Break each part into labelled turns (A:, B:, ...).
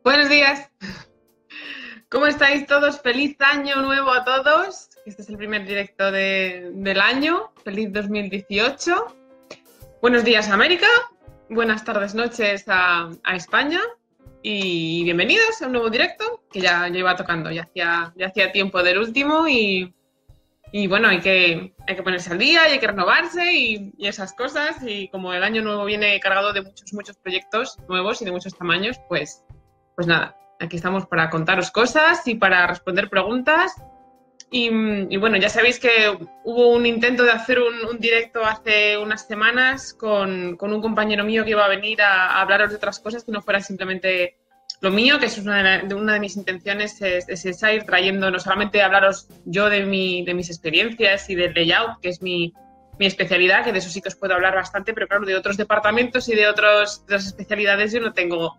A: Buenos días. ¿Cómo estáis todos? Feliz año nuevo a todos. Este es el primer directo del año. Feliz 2018. Buenos días, América. Buenas tardes, noches a España. Y bienvenidos a un nuevo directo que ya iba tocando. Ya hacía tiempo del último y bueno, hay que ponerse al día y hay que renovarse y esas cosas. Y como el año nuevo viene cargado de muchos proyectos nuevos y de muchos tamaños, pues nada, aquí estamos para contaros cosas y para responder preguntas. Y bueno, ya sabéis que hubo un intento de hacer un directo hace unas semanas con un compañero mío que iba a venir a hablaros de otras cosas que no fuera simplemente lo mío, que eso es una de mis intenciones, es esa, ir trayendo no solamente hablaros yo de mis experiencias y del layout, que es mi especialidad, que de eso sí que os puedo hablar bastante, pero claro, de otros departamentos y de otras especialidades yo no tengo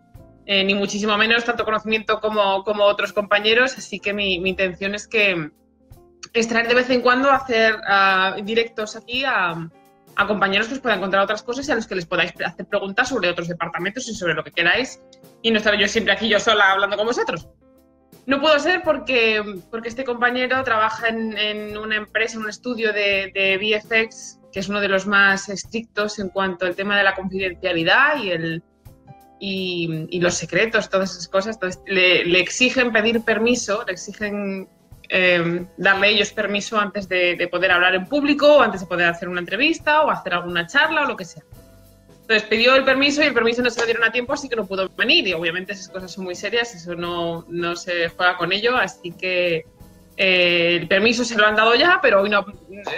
A: ni muchísimo menos tanto conocimiento como otros compañeros, así que mi intención es traer de vez en cuando hacer directos aquí a compañeros que os puedan contar otras cosas y a los que les podáis hacer preguntas sobre otros departamentos y sobre lo que queráis, y no estar yo siempre aquí yo sola hablando con vosotros. No puedo ser porque este compañero trabaja en una empresa, en un estudio de VFX, que es uno de los más estrictos en cuanto al tema de la confidencialidad y los secretos, todas esas cosas. Entonces, le exigen pedir permiso, le exigen darle ellos permiso antes de poder hablar en público, o antes de poder hacer una entrevista o hacer alguna charla o lo que sea. Entonces pidió el permiso y el permiso no se lo dieron a tiempo, así que no pudo venir. Y obviamente esas cosas son muy serias, eso no se juega con ello, así que el permiso se lo han dado ya, pero hoy no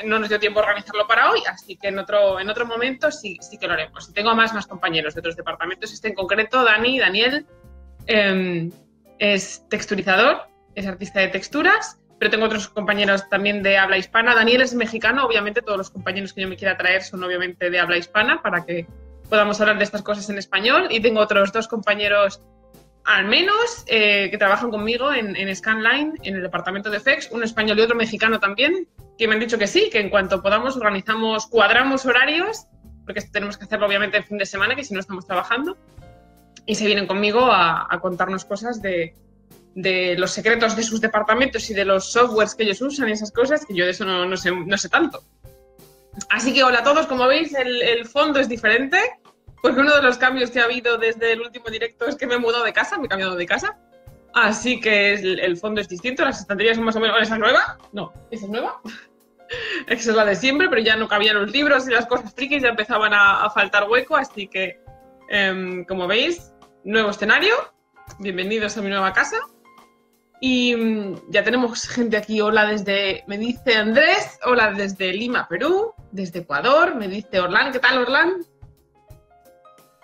A: nos dio tiempo a organizarlo para hoy, así que en otro momento sí que lo haremos. Tengo más compañeros de otros departamentos. Este en concreto, Daniel, es texturizador, es artista de texturas, pero tengo otros compañeros también de habla hispana. Daniel es mexicano, obviamente todos los compañeros que yo me quiera traer son obviamente de habla hispana para que podamos hablar de estas cosas en español, y tengo otros dos compañeros al menos que trabajan conmigo en Scanline, en el departamento de FX, un español y otro mexicano también, que me han dicho que sí, que en cuanto podamos cuadramos horarios, porque tenemos que hacerlo obviamente el fin de semana, que si no estamos trabajando, y se vienen conmigo a contarnos cosas de los secretos de sus departamentos y de los softwares que ellos usan y esas cosas, que yo de eso no sé tanto. Así que hola a todos, como veis el fondo es diferente, porque uno de los cambios que ha habido desde el último directo es que me he mudado de casa, me he cambiado de casa, así que el fondo es distinto, las estanterías son más o menos... ¿Esa es nueva? No, ¿esa es nueva? Esa es la de siempre, pero ya no cabían los libros y las cosas frikis, ya empezaban a faltar hueco, así que como veis, nuevo escenario, bienvenidos a mi nueva casa. Y ya tenemos gente aquí. Hola me dice Andrés, hola desde Lima, Perú, desde Ecuador, me dice Orlán. ¿Qué tal, Orlán?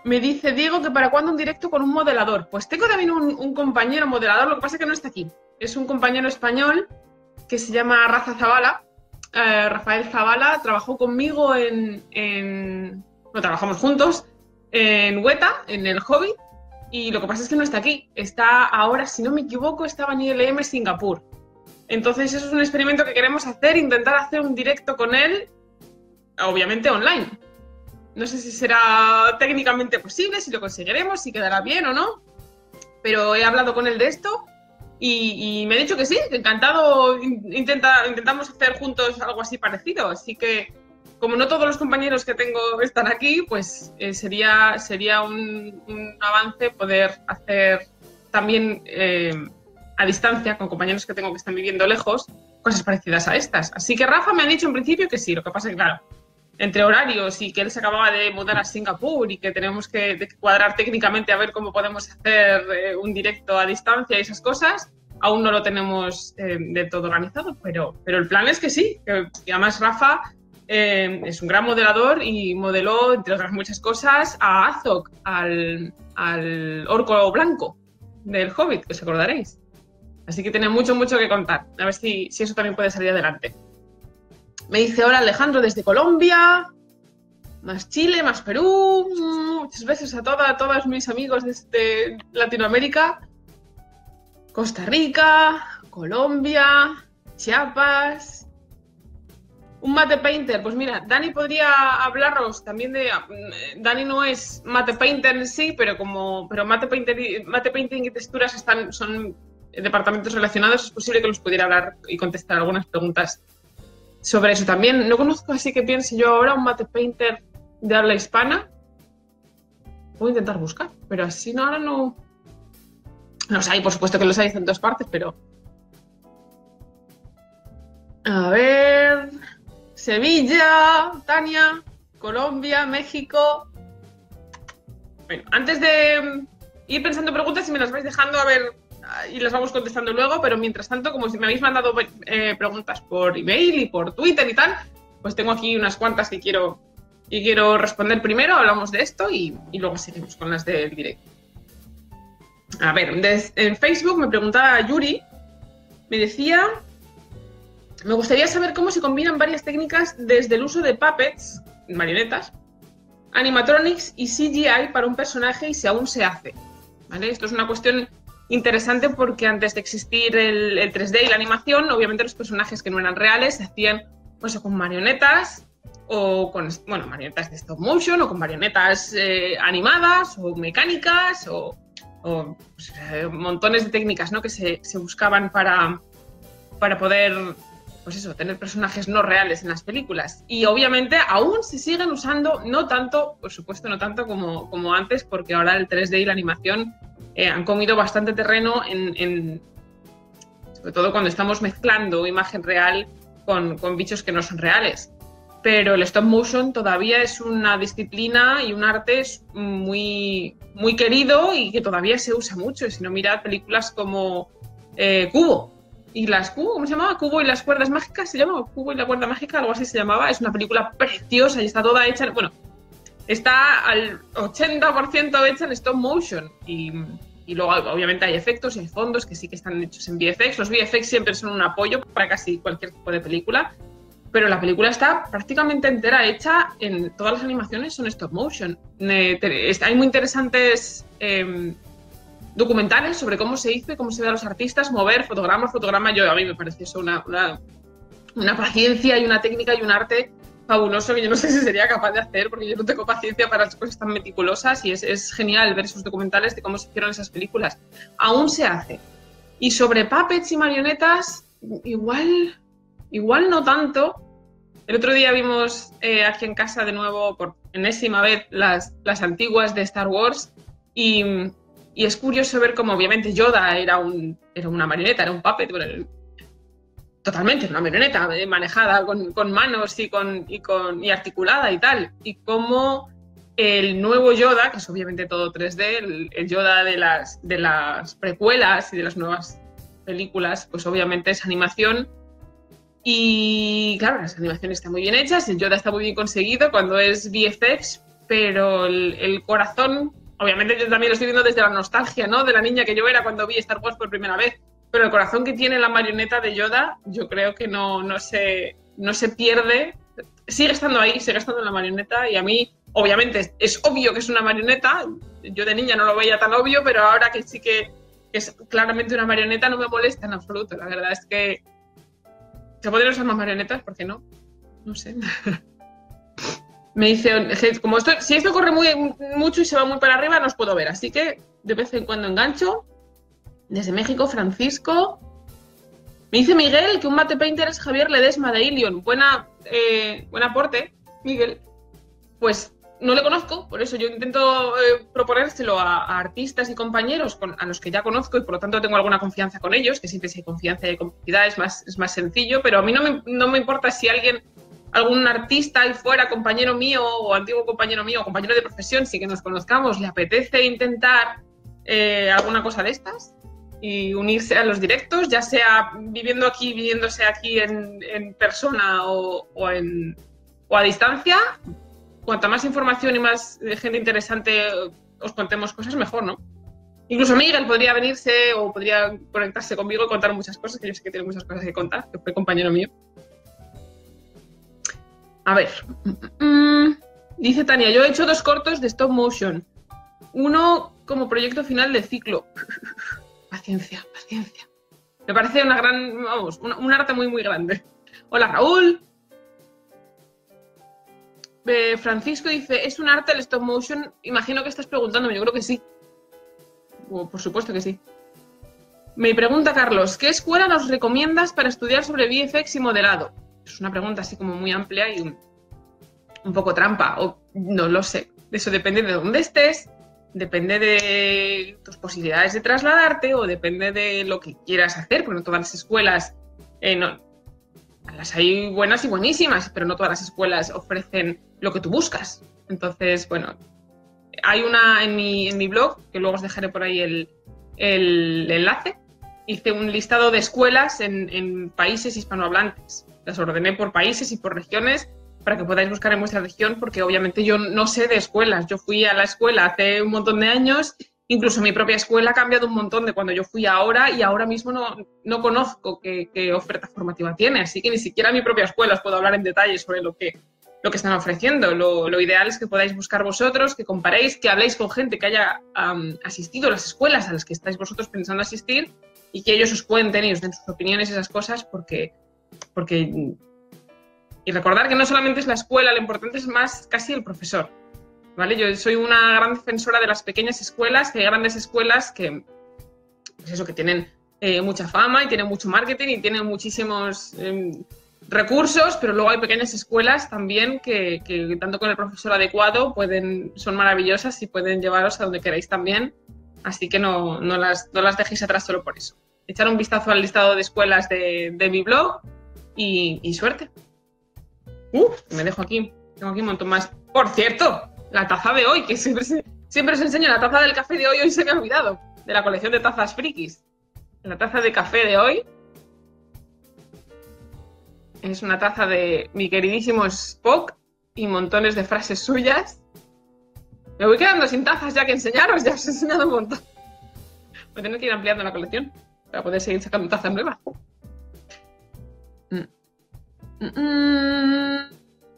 A: Me dice Diego que para cuándo un directo con un modelador. Pues tengo también un compañero modelador, lo que pasa es que no está aquí. Es un compañero español que se llama Rafael Zavala, trabajó conmigo trabajamos juntos en Weta, en el Hobbit. Y lo que pasa es que no está aquí. Está ahora, si no me equivoco, estaba en ILM Singapur. Entonces eso es un experimento que queremos hacer, intentar hacer un directo con él, obviamente online. No sé si será técnicamente posible, si lo conseguiremos, si quedará bien o no, pero he hablado con él de esto y me ha dicho que sí, que encantado. Intentamos hacer juntos algo así parecido, así que como no todos los compañeros que tengo están aquí, pues sería un avance poder hacer también a distancia, con compañeros que tengo que están viviendo lejos, cosas parecidas a estas. Así que Rafa me ha dicho en principio que sí, lo que pasa es que, claro, entre horarios y que él se acababa de mudar a Singapur y que tenemos que cuadrar técnicamente a ver cómo podemos hacer un directo a distancia y esas cosas, aún no lo tenemos de todo organizado, pero el plan es que sí, que además Rafa... es un gran modelador y modeló, entre otras muchas cosas, a Azog, al orco blanco del Hobbit, que os acordaréis. Así que tiene mucho que contar. A ver si eso también puede salir adelante. Me dice hola Alejandro desde Colombia, más Chile, más Perú. Muchas veces a todos mis amigos desde Latinoamérica. Costa Rica, Colombia, Chiapas... Un mate painter, pues mira, Dani podría hablaros también de... Dani no es mate painter en sí, pero mate painting y texturas son departamentos relacionados, es posible que los pudiera hablar y contestar algunas preguntas sobre eso también. No conozco, así que piense yo ahora un mate painter de habla hispana. Voy a intentar buscar, pero así no, ahora no... Los hay, por supuesto que los hay en todas partes, pero... A ver... Sevilla, Tania, Colombia, México... Bueno, antes de ir pensando preguntas, si me las vais dejando, a ver, y las vamos contestando luego, pero mientras tanto, como si me habéis mandado preguntas por email y por Twitter y tal, pues tengo aquí unas cuantas que quiero responder primero, hablamos de esto y luego seguimos con las del directo. A ver, en Facebook me preguntaba Yuri, me decía... Me gustaría saber cómo se combinan varias técnicas desde el uso de puppets, marionetas, animatronics y CGI para un personaje y si aún se hace. ¿Vale? Esto es una cuestión interesante porque antes de existir el 3D y la animación, obviamente los personajes que no eran reales se hacían pues, con marionetas o con marionetas de stop motion o con marionetas animadas o mecánicas o pues, montones de técnicas, ¿no? que se buscaban para poder... pues eso, tener personajes no reales en las películas. Y obviamente aún se siguen usando, no tanto, por supuesto no tanto como antes, porque ahora el 3D y la animación han comido bastante terreno sobre todo cuando estamos mezclando imagen real con bichos que no son reales. Pero el stop motion todavía es una disciplina y un arte muy, muy querido y que todavía se usa mucho. Si no, mirad películas como Cubo. Y ¿cómo se llamaba? Cubo y las cuerdas mágicas, ¿se llama? Cubo y la cuerda mágica, algo así se llamaba. Es una película preciosa y está toda hecha, bueno, está al 80% hecha en stop motion. Y luego, obviamente, hay efectos y hay fondos que sí que están hechos en VFX. Los VFX siempre son un apoyo para casi cualquier tipo de película, pero la película está prácticamente entera hecha en todas las animaciones son stop motion. Hay muy interesantes... documentales sobre cómo se hizo y cómo se ve a los artistas mover fotograma, a mí me parece eso una paciencia y una técnica y un arte fabuloso que yo no sé si sería capaz de hacer porque yo no tengo paciencia para las cosas tan meticulosas y es genial ver esos documentales de cómo se hicieron esas películas. Aún se hace. Y sobre puppets y marionetas, igual no tanto. El otro día vimos aquí en casa de nuevo por enésima vez las antiguas de Star Wars y es curioso ver cómo obviamente Yoda era una marioneta, era un puppet, totalmente una marioneta manejada con manos y articulada y tal. Y cómo el nuevo Yoda, que es obviamente todo 3D, el Yoda de las precuelas y de las nuevas películas, pues obviamente es animación. Y claro, las animaciones están muy bien hechas, el Yoda está muy bien conseguido cuando es VFX, pero el corazón... Obviamente yo también lo estoy viendo desde la nostalgia, ¿no? De la niña que yo era cuando vi Star Wars por primera vez. Pero el corazón que tiene la marioneta de Yoda, yo creo que no se pierde. Sigue estando ahí, sigue estando en la marioneta. Y a mí, obviamente, es obvio que es una marioneta. Yo de niña no lo veía tan obvio, pero ahora que sí que es claramente una marioneta no me molesta en absoluto. La verdad es que se podrían usar más marionetas, ¿por qué no? No sé. Me dice, como si esto corre mucho y se va muy para arriba, no os puedo ver. Así que de vez en cuando engancho. Desde México, Francisco. Me dice Miguel que un mate painter es Javier Ledesma de Ilion. Buen aporte, Miguel. Pues no le conozco, por eso yo intento proponérselo a artistas y compañeros a los que ya conozco y por lo tanto tengo alguna confianza con ellos, que siempre si hay confianza y hay complicidad es más sencillo, pero a mí no me importa si algún artista ahí fuera, compañero mío o antiguo compañero mío o compañero de profesión, sí que nos conozcamos, le apetece intentar alguna cosa de estas y unirse a los directos, ya sea viviéndose aquí en persona o a distancia. Cuanta más información y más gente interesante os contemos cosas, mejor, ¿no? Incluso Miguel podría venirse o podría conectarse conmigo y contar muchas cosas, que yo sé que tiene muchas cosas que contar, que fue compañero mío. A ver, dice Tania, yo he hecho 2 cortos de stop motion. Uno como proyecto final de ciclo. Paciencia. Me parece un arte muy, muy grande. Hola, Raúl. Francisco dice, ¿es un arte el stop motion? Imagino que estás preguntándome, yo creo que sí. Por supuesto que sí. Me pregunta Carlos, ¿qué escuela nos recomiendas para estudiar sobre VFX y modelado? Es una pregunta así como muy amplia y un poco trampa, o no lo sé. Eso depende de dónde estés, depende de tus posibilidades de trasladarte o depende de lo que quieras hacer, porque no todas las escuelas, las hay buenas y buenísimas, pero no todas las escuelas ofrecen lo que tú buscas. Entonces, bueno, hay una en mi blog, que luego os dejaré por ahí el enlace. Hice un listado de escuelas en países hispanohablantes. Las ordené por países y por regiones para que podáis buscar en vuestra región, porque obviamente yo no sé de escuelas. Yo fui a la escuela hace un montón de años, incluso mi propia escuela ha cambiado un montón de cuando yo fui ahora, y ahora mismo no conozco qué oferta formativa tiene, así que ni siquiera mi propia escuela os puedo hablar en detalle sobre lo que están ofreciendo. Lo ideal es que podáis buscar vosotros, que comparéis, que habléis con gente que haya asistido a las escuelas a las que estáis vosotros pensando asistir, y que ellos os cuenten y os den sus opiniones y esas cosas, porque y recordar que no solamente es la escuela, lo importante es más casi el profesor, ¿vale? Yo soy una gran defensora de las pequeñas escuelas, que hay grandes escuelas que, pues eso, que tienen mucha fama y tienen mucho marketing y tienen muchísimos recursos, pero luego hay pequeñas escuelas también que tanto con el profesor adecuado son maravillosas y pueden llevaros a donde queráis también, así que no las dejéis atrás solo por eso. Echar un vistazo al listado de escuelas de mi blog y suerte. Me dejo aquí, tengo aquí un montón más. Por cierto, la taza de hoy, que siempre os enseño la taza del café de hoy se me ha olvidado, de la colección de tazas frikis. La taza de café de hoy es una taza de mi queridísimo Spock y montones de frases suyas. Me voy quedando sin tazas ya que enseñaros, ya os he enseñado un montón. Voy a tener que ir ampliando la colección para poder seguir sacando tazas nuevas.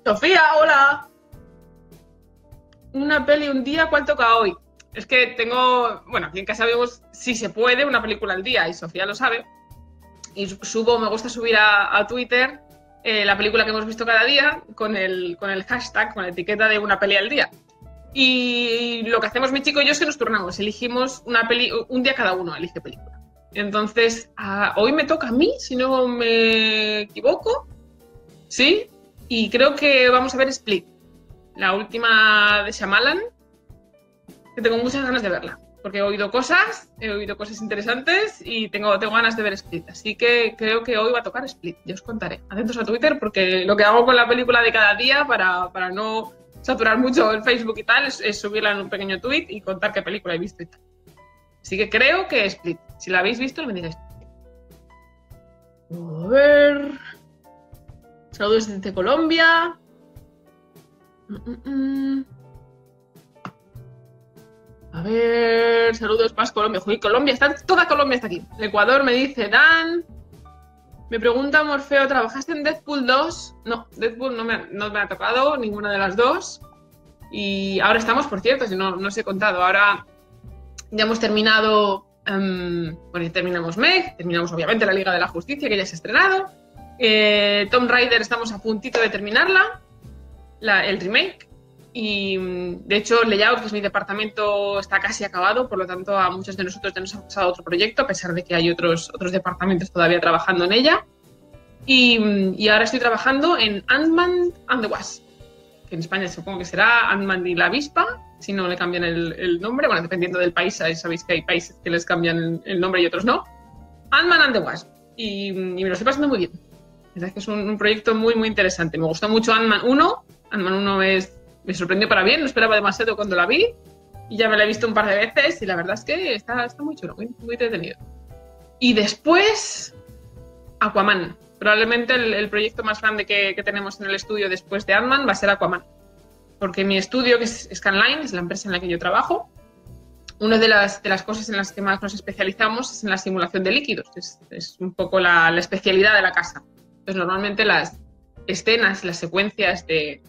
A: Sofía, hola. Una peli un día, ¿cuál toca hoy? Es que tengo, bueno, aquí en casa vemos si se puede una película al día, y Sofía lo sabe. Y me gusta subir a Twitter la película que hemos visto cada día con el hashtag, con la etiqueta de una peli al día. Y lo que hacemos mi chico y yo es que nos turnamos, elegimos una peli, un día cada uno elige película. Entonces, hoy me toca a mí, si no me equivoco. Sí, y creo que vamos a ver Split, la última de Shyamalan, que tengo muchas ganas de verla, porque he oído cosas interesantes y tengo ganas de ver Split, así que creo que hoy va a tocar Split, ya os contaré. Atentos a Twitter, porque lo que hago con la película de cada día para no saturar mucho el Facebook y tal es subirla en un pequeño tweet y contar qué película he visto y tal. Así que creo que Split, si la habéis visto, me digáis. A ver... Saludos desde Colombia. A ver, saludos más Colombia. Joder, Colombia, toda Colombia está aquí. El Ecuador me dice Dan. Me pregunta Morfeo, ¿trabajaste en Deadpool 2? No, Deadpool no me ha tocado ninguna de las dos. Y ahora estamos, por cierto, si no os he contado, ahora ya hemos terminado, bueno, terminamos Meg, terminamos obviamente la Liga de la Justicia, que ya se ha estrenado. Tomb Raider estamos a puntito de terminarla, el remake, y de hecho Layout, que es mi departamento, está casi acabado, por lo tanto a muchos de nosotros ya nos ha pasado otro proyecto, a pesar de que hay otros departamentos todavía trabajando en ella, y ahora estoy trabajando en Ant-Man and the Wasp, que en España supongo que será Ant-Man y la avispa, si no le cambian el nombre, bueno, dependiendo del país, sabéis que hay países que les cambian el nombre y otros no. Ant-Man and the Wasp, y me lo estoy pasando muy bien. La verdad es que es un proyecto muy, muy interesante. Me gustó mucho Ant-Man 1. Ant-Man 1 me sorprendió para bien, no esperaba demasiado cuando la vi. Y ya me la he visto un par de veces y la verdad es que está muy chulo, muy, muy entretenido. Y después, Aquaman. Probablemente el proyecto más grande que tenemos en el estudio después de Ant-Man va a ser Aquaman. Porque mi estudio, que es Scanline, es la empresa en la que yo trabajo, una de las cosas en las que más nos especializamos es en la simulación de líquidos. Es un poco la especialidad de la casa. Entonces, normalmente las escenas, las secuencias de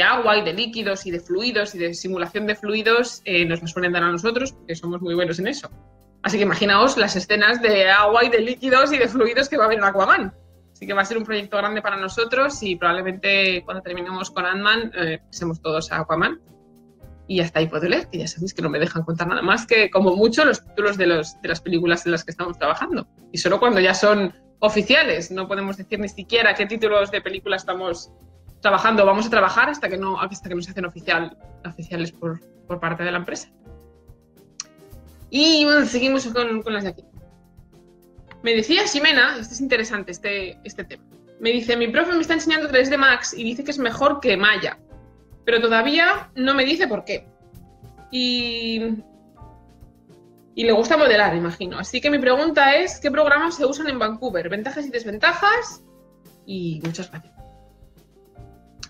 A: agua y de líquidos y de fluidos y de simulación de fluidos nos las suelen dar a nosotros, porque somos muy buenos en eso. Así que imaginaos las escenas de agua y de líquidos y de fluidos que va a haber en Aquaman. Así que va a ser un proyecto grande para nosotros y probablemente cuando terminemos con Ant-Man pasemos todos a Aquaman. Y hasta ahí puedo leer, que ya sabéis que no me dejan contar nada más que, como mucho, los títulos de las películas en las que estamos trabajando. Y solo cuando ya son oficiales. No podemos decir ni siquiera qué títulos de película estamos trabajando o vamos a trabajar hasta que no se hacen oficiales por parte de la empresa. Y bueno, seguimos con las de aquí. Me decía Ximena, este es interesante, este tema. Me dice, mi profe me está enseñando 3D Max y dice que es mejor que Maya, pero todavía no me dice por qué. Y le gusta modelar, imagino. Así que mi pregunta es, ¿qué programas se usan en Vancouver? ¿Ventajas y desventajas? Y muchas gracias.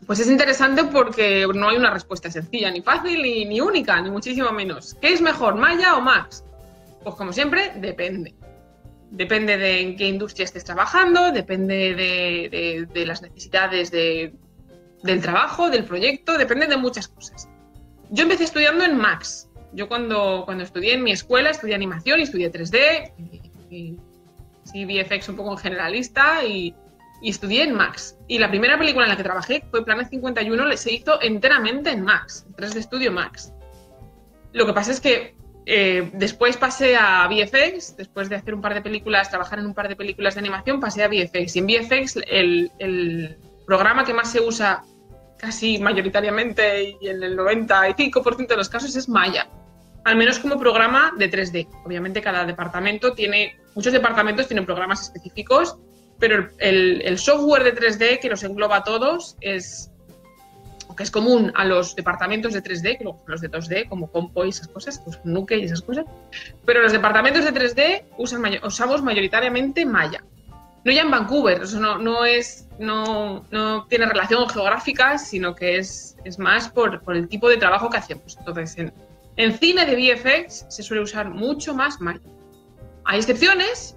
A: Pues es interesante porque no hay una respuesta sencilla, ni fácil, ni única, ni muchísimo menos. ¿Qué es mejor, Maya o Max? Pues como siempre, depende. Depende de en qué industria estés trabajando, depende de las necesidades del trabajo, del proyecto, depende de muchas cosas. Yo empecé estudiando en Max. Yo cuando estudié en mi escuela, estudié animación y estudié 3D, y sí, VFX un poco generalista, y estudié en Max. Y la primera película en la que trabajé fue Planet 51, se hizo enteramente en Max, en 3D Studio Max. Lo que pasa es que después pasé a VFX, después de hacer un par de películas, trabajar en un par de películas de animación, pasé a VFX. Y en VFX el programa que más se usa casi mayoritariamente y en el 95% de los casos es Maya. Al menos como programa de 3D. Obviamente cada departamento muchos departamentos tienen programas específicos, pero el software de 3D que los engloba a todos que es común a los departamentos de 3D, que los de 2D, como Compo y esas cosas, pues Nuke y esas cosas, pero los departamentos de 3D usamos mayoritariamente Maya. No ya en Vancouver, eso no tiene relación geográfica, sino que es más por el tipo de trabajo que hacemos. Entonces, en cine de VFX se suele usar mucho más Maya. Hay excepciones,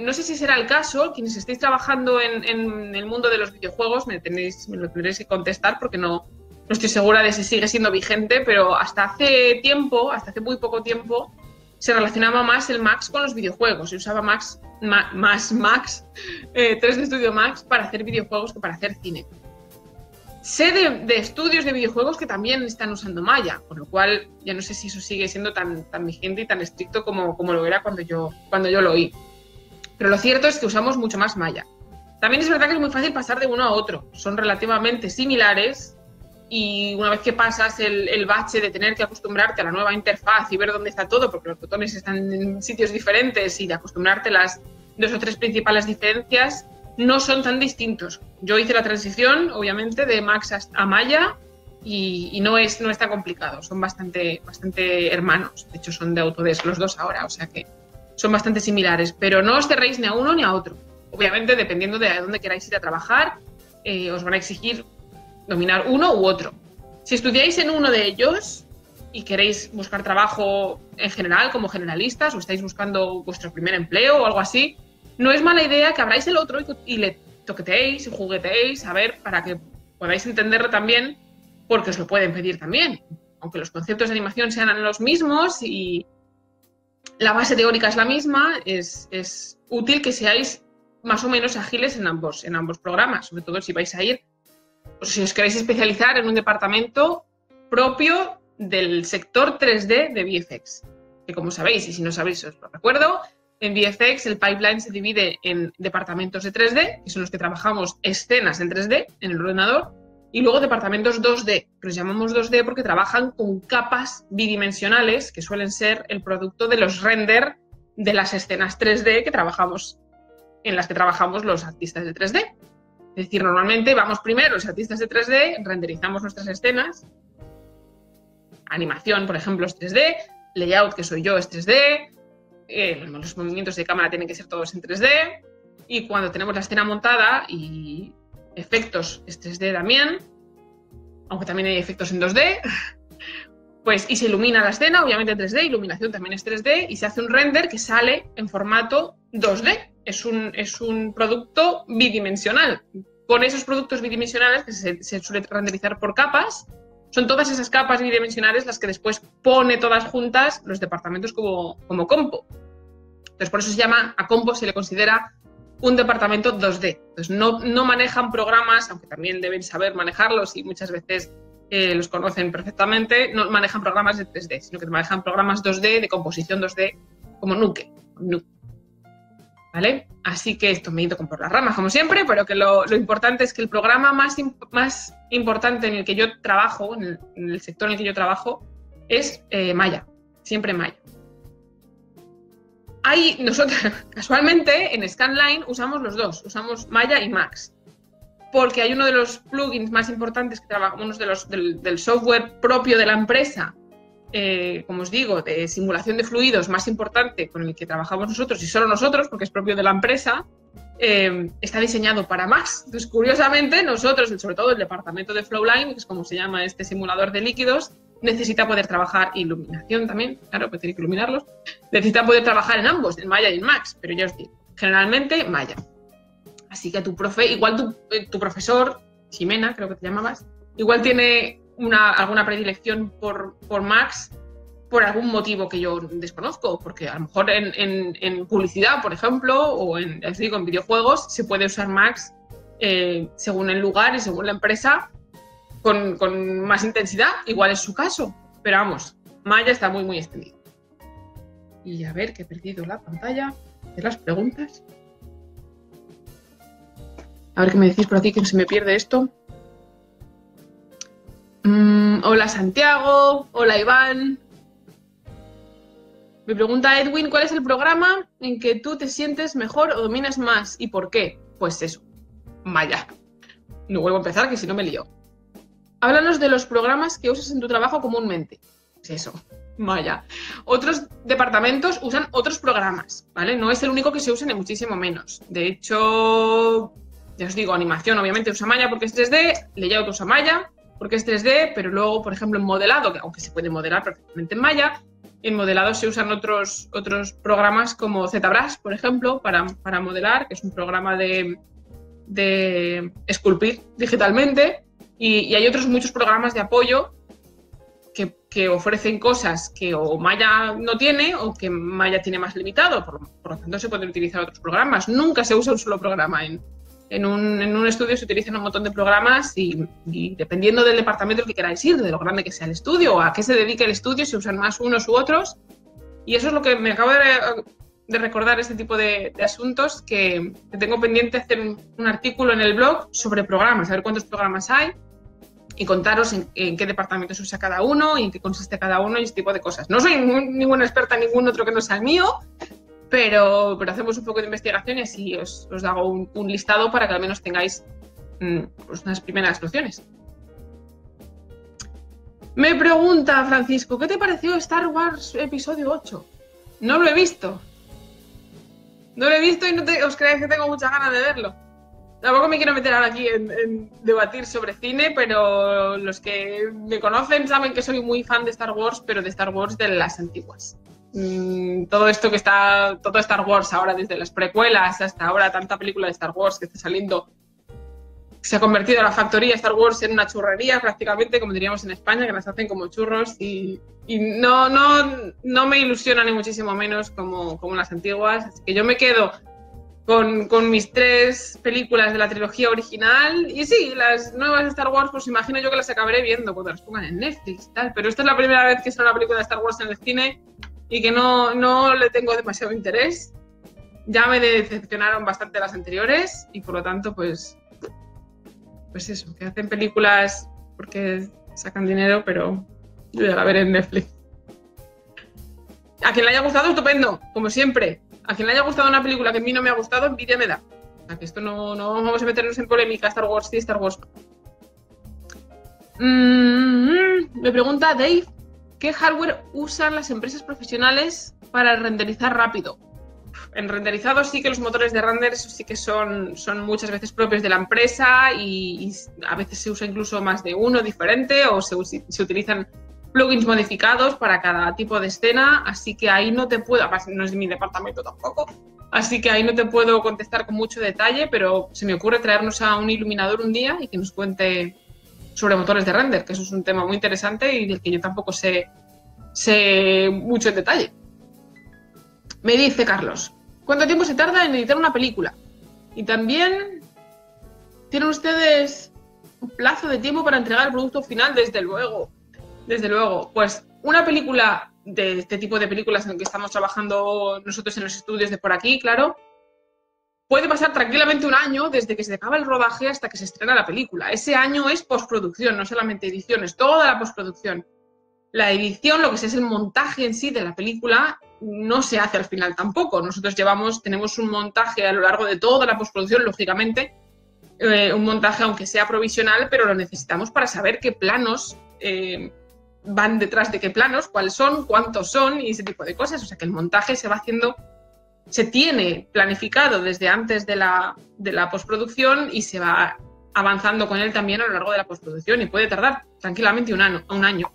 A: no sé si será el caso, quienes estéis trabajando en el mundo de los videojuegos me lo tendréis que contestar porque no estoy segura de si sigue siendo vigente, pero hasta hace muy poco tiempo, se relacionaba más el Max con los videojuegos. Se usaba Max 3D Studio Max para hacer videojuegos que para hacer cine. Sé de estudios de videojuegos que también están usando Maya, con lo cual ya no sé si eso sigue siendo tan vigente y tan estricto como lo era cuando yo lo oí. Pero lo cierto es que usamos mucho más Maya. También es verdad que es muy fácil pasar de uno a otro. Son relativamente similares y una vez que pasas el bache de tener que acostumbrarte a la nueva interfaz y ver dónde está todo, porque los botones están en sitios diferentes, y de acostumbrarte a las 2 o 3 principales diferencias, no son tan distintos. Yo hice la transición, obviamente, de Max a Maya y no es tan complicado. Son bastante hermanos. De hecho, son de Autodesk los dos ahora, o sea que son bastante similares. Pero no os cerréis ni a uno ni a otro. Obviamente, dependiendo de a dónde queráis ir a trabajar, os van a exigir dominar uno u otro. Si estudiáis en uno de ellos y queréis buscar trabajo en general, como generalistas, o estáis buscando vuestro primer empleo o algo así, no es mala idea que abráis el otro y le toqueteéis y jugueteéis, a ver, para que podáis entenderlo también, porque os lo pueden pedir también. Aunque los conceptos de animación sean los mismos y la base teórica es la misma, es útil que seáis más o menos ágiles en ambos programas, sobre todo si vais a ir, o si os queréis especializar en un departamento propio del sector 3D de VFX, que como sabéis, y si no sabéis os lo recuerdo, en VFX el pipeline se divide en departamentos de 3D, que son los que trabajamos escenas en 3D en el ordenador, y luego departamentos 2D, que los llamamos 2D porque trabajan con capas bidimensionales, que suelen ser el producto de los render de las escenas 3D en las que trabajamos los artistas de 3D. Es decir, normalmente vamos primero los artistas de 3D, renderizamos nuestras escenas, animación, por ejemplo, es 3D, layout, que soy yo, es 3D, los movimientos de cámara tienen que ser todos en 3D, y cuando tenemos la escena montada y efectos es 3D también, aunque también hay efectos en 2D, pues, y se ilumina la escena, obviamente en 3D, iluminación también es 3D, y se hace un render que sale en formato 2D. Es un producto bidimensional. Con esos productos bidimensionales que se suele renderizar por capas, son todas esas capas bidimensionales las que después pone todas juntas los departamentos como compo. Entonces, por eso se llama, a compo se le considera un departamento 2D. Entonces no manejan programas, aunque también deben saber manejarlos y muchas veces los conocen perfectamente, no manejan programas de 3D, sino que manejan programas 2D de composición 2D como Nuke. ¿Vale? Así que esto me he ido por las ramas, como siempre, pero que lo importante es que el programa más importante en el que yo trabajo, en el sector en el que yo trabajo, es Maya, siempre Maya. Nosotros, casualmente, en Scanline usamos los dos, usamos Maya y Max, porque hay uno de los plugins más importantes que trabajamos, del software propio de la empresa, como os digo, de simulación de fluidos más importante con el que trabajamos nosotros y solo nosotros, porque es propio de la empresa, está diseñado para Max. Entonces, curiosamente, nosotros, sobre todo el departamento de Flowline, que es como se llama este simulador de líquidos, necesita poder trabajar iluminación también, claro, pues tiene que iluminarlos, necesita poder trabajar en ambos, en Maya y en Max, pero ya os digo, generalmente Maya. Así que tu profe, igual tu profesor, Ximena, creo que te llamabas, igual tiene alguna predilección por Max por algún motivo que yo desconozco, porque a lo mejor en publicidad, por ejemplo, o en videojuegos, se puede usar Max según el lugar y según la empresa con más intensidad, igual es su caso, pero vamos, Maya está muy, muy extendido. Y a ver, que he perdido la pantalla de las preguntas. A ver qué me decís por aquí, que no se me pierde esto. Hola Santiago, hola Iván. Me pregunta Edwin, ¿cuál es el programa en que tú te sientes mejor o dominas más? ¿Y por qué? Pues eso, Maya. No vuelvo a empezar, que si no me lío. Háblanos de los programas que usas en tu trabajo comúnmente. Pues eso, Maya. Otros departamentos usan otros programas, ¿vale? No es el único que se usa, ni muchísimo menos. De hecho, ya os digo, animación obviamente usa Maya porque es 3D, layout usa Maya porque es 3D, pero luego, por ejemplo, en modelado, que aunque se puede modelar perfectamente en Maya, en modelado se usan otros programas como ZBrush, por ejemplo, para modelar, que es un programa de esculpir digitalmente, y hay otros muchos programas de apoyo que ofrecen cosas que o Maya no tiene o que Maya tiene más limitado, por lo tanto se pueden utilizar otros programas. Nunca se usa un solo programa. En un estudio se utilizan un montón de programas y dependiendo del departamento al que queráis ir, de lo grande que sea el estudio o a qué se dedique el estudio, se usan más unos u otros. Y eso es lo que me acabo de recordar, este tipo de asuntos, que tengo pendiente hacer un artículo en el blog sobre programas, a ver cuántos programas hay y contaros en qué departamento se usa cada uno y en qué consiste cada uno y ese tipo de cosas. No soy ninguna experta en ningún otro que no sea el mío, pero hacemos un poco de investigación y así os hago un listado para que al menos tengáis pues unas primeras nociones. Me pregunta Francisco, ¿qué te pareció Star Wars Episodio 8? No lo he visto. No lo he visto y no os creáis que tengo muchas ganas de verlo. Tampoco me quiero meter ahora aquí en debatir sobre cine, pero los que me conocen saben que soy muy fan de Star Wars, pero de Star Wars de las antiguas. Todo Star Wars ahora, desde las precuelas hasta ahora, tanta película de Star Wars que está saliendo, se ha convertido la factoría Star Wars en una churrería prácticamente, como diríamos en España, que las hacen como churros y no me ilusiona ni muchísimo menos como las antiguas, así que yo me quedo con mis 3 películas de la trilogía original y sí, las nuevas de Star Wars pues imagino yo que las acabaré viendo cuando las pongan en Netflix y tal, pero esta es la primera vez que sale una película de Star Wars en el cine y que no le tengo demasiado interés. Ya me decepcionaron bastante las anteriores y por lo tanto pues eso, que hacen películas porque sacan dinero, pero yo ya la veré en Netflix. A quien le haya gustado, estupendo, como siempre. A quien le haya gustado una película que a mí no me ha gustado, envidia me da. O sea, que esto no vamos a meternos en polémica, Star Wars sí, Star Wars no. Me pregunta Dave, ¿qué hardware usan las empresas profesionales para renderizar rápido? En renderizado sí que los motores de render sí que son muchas veces propios de la empresa y a veces se usa incluso más de uno diferente o se utilizan plugins modificados para cada tipo de escena, así que ahí no te puedo, no es de mi departamento tampoco, así que ahí no te puedo contestar con mucho detalle, pero se me ocurre traernos a un iluminador un día y que nos cuente sobre motores de render, que eso es un tema muy interesante y del que yo tampoco sé mucho en detalle. Me dice Carlos, ¿cuánto tiempo se tarda en editar una película? Y también tienen ustedes un plazo de tiempo para entregar el producto final, desde luego. Desde luego. Pues una película de este tipo de películas en el que estamos trabajando nosotros en los estudios de por aquí, claro, puede pasar tranquilamente un año desde que se acaba el rodaje hasta que se estrena la película. Ese año es postproducción, no solamente edición, es toda la postproducción. La edición, lo que es el montaje en sí de la película, no se hace al final tampoco. Nosotros tenemos un montaje a lo largo de toda la postproducción, lógicamente, un montaje aunque sea provisional, pero lo necesitamos para saber qué planos van detrás de qué planos, cuáles son, cuántos son y ese tipo de cosas. O sea que el montaje se va haciendo, se tiene planificado desde antes de la postproducción y se va avanzando con él también a lo largo de la postproducción y puede tardar tranquilamente un año.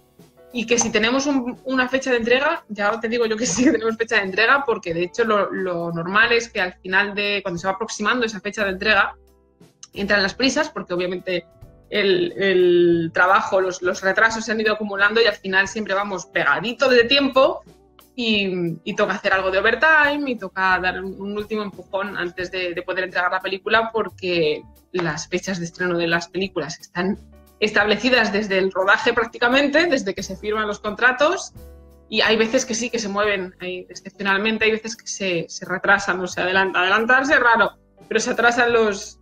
A: Y que si tenemos una fecha de entrega, ya te digo yo que sí que tenemos fecha de entrega, porque de hecho lo normal es que al final cuando se va aproximando esa fecha de entrega, entran las prisas, porque obviamente el trabajo, los retrasos se han ido acumulando y al final siempre vamos pegadito de tiempo y toca hacer algo de overtime y toca dar un último empujón antes de poder entregar la película, porque las fechas de estreno de las películas están establecidas desde el rodaje prácticamente, desde que se firman los contratos, y hay veces que sí que se mueven, excepcionalmente hay veces que se retrasan, o se adelantarse es raro, pero se atrasan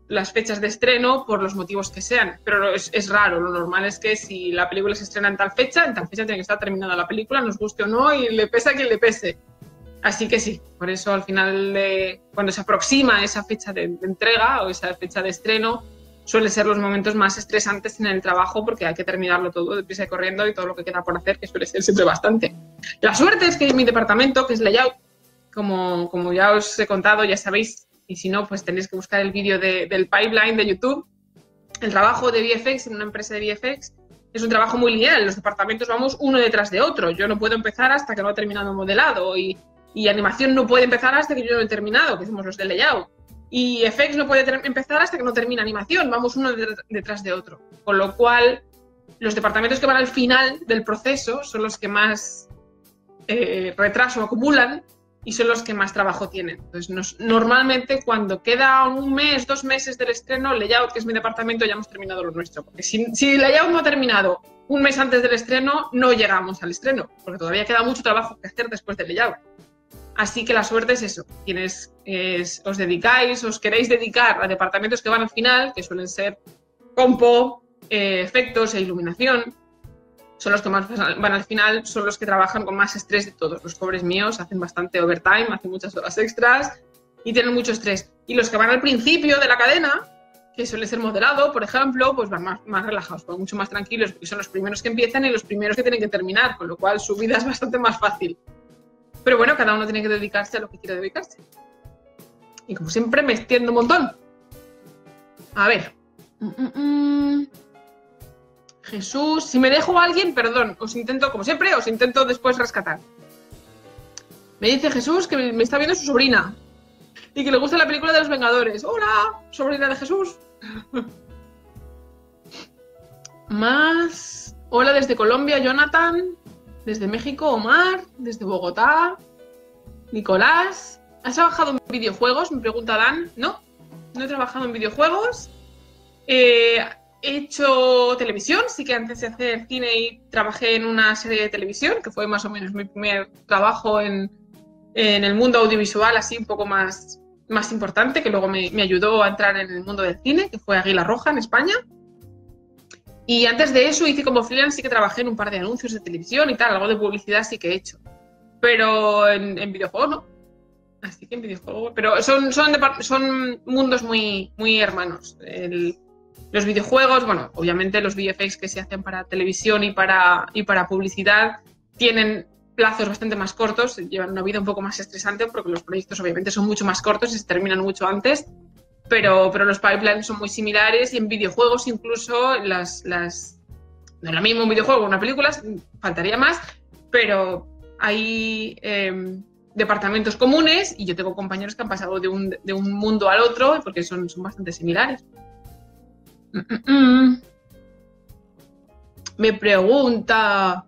A: las fechas de estreno por los motivos que sean, pero es raro. Lo normal es que si la película se estrena en tal fecha tiene que estar terminada la película, nos guste o no, y le pese a quien le pese. Así que sí, por eso al final, cuando se aproxima esa fecha de entrega o esa fecha de estreno, suelen ser los momentos más estresantes en el trabajo, porque hay que terminarlo todo deprisa y corriendo, y todo lo que queda por hacer, que suele ser siempre bastante. La suerte es que mi departamento, que es layout, como ya os he contado, ya sabéis, y si no, pues tenéis que buscar el vídeo del pipeline de YouTube. El trabajo de VFX en una empresa de VFX es un trabajo muy lineal. Los departamentos vamos uno detrás de otro. Yo no puedo empezar hasta que no he terminado modelado, y animación no puede empezar hasta que yo no he terminado, que somos los de layout. Y FX no puede empezar hasta que no termina animación, vamos uno detrás de otro. Con lo cual, los departamentos que van al final del proceso son los que más retraso acumulan y son los que más trabajo tienen. Entonces, normalmente cuando queda un mes, 2 meses del estreno, layout, que es mi departamento, ya hemos terminado lo nuestro. Porque si layout no ha terminado un mes antes del estreno, no llegamos al estreno, porque todavía queda mucho trabajo que hacer después del layout. Así que la suerte es eso, quienes os queréis dedicar a departamentos que van al final, que suelen ser compo, efectos e iluminación, son los que más van al final, son los que trabajan con más estrés de todos. Los pobres míos hacen bastante overtime, hacen muchas horas extras y tienen mucho estrés. Y los que van al principio de la cadena, que suele ser modelado, por ejemplo, pues van más relajados, van mucho más tranquilos, porque son los primeros que empiezan y los primeros que tienen que terminar, con lo cual su vida es bastante más fácil. Pero bueno, cada uno tiene que dedicarse a lo que quiere dedicarse. Y como siempre me extiendo un montón. A ver. Jesús, si me dejo a alguien, perdón, como siempre, os intento después rescatar. Me dice Jesús que me está viendo su sobrina y que le gusta la película de los Vengadores. ¡Hola, sobrina de Jesús! Más. Hola desde Colombia, Jonathan. Desde México, Omar. Desde Bogotá, Nicolás. ¿Has trabajado en videojuegos? Me pregunta Dan. No, no he trabajado en videojuegos. He hecho televisión, sí que antes de hacer cine trabajé en una serie de televisión, que fue más o menos mi primer trabajo en el mundo audiovisual, así un poco más importante, que luego me ayudó a entrar en el mundo del cine, que fue Águila Roja en España. Y antes de eso hice como freelance, sí que trabajé en un par de anuncios de televisión y tal, algo de publicidad sí que he hecho. Pero en videojuegos no. Así que en videojuegos... Pero son mundos muy, muy hermanos. Los videojuegos, bueno, obviamente los VFX que se hacen para televisión y para publicidad tienen plazos bastante más cortos, llevan una vida un poco más estresante porque los proyectos obviamente son mucho más cortos y se terminan mucho antes. Pero los pipelines son muy similares, y en videojuegos incluso no es lo mismo un videojuego que una película, faltaría más, pero hay departamentos comunes y yo tengo compañeros que han pasado de un mundo al otro porque son bastante similares. Me pregunta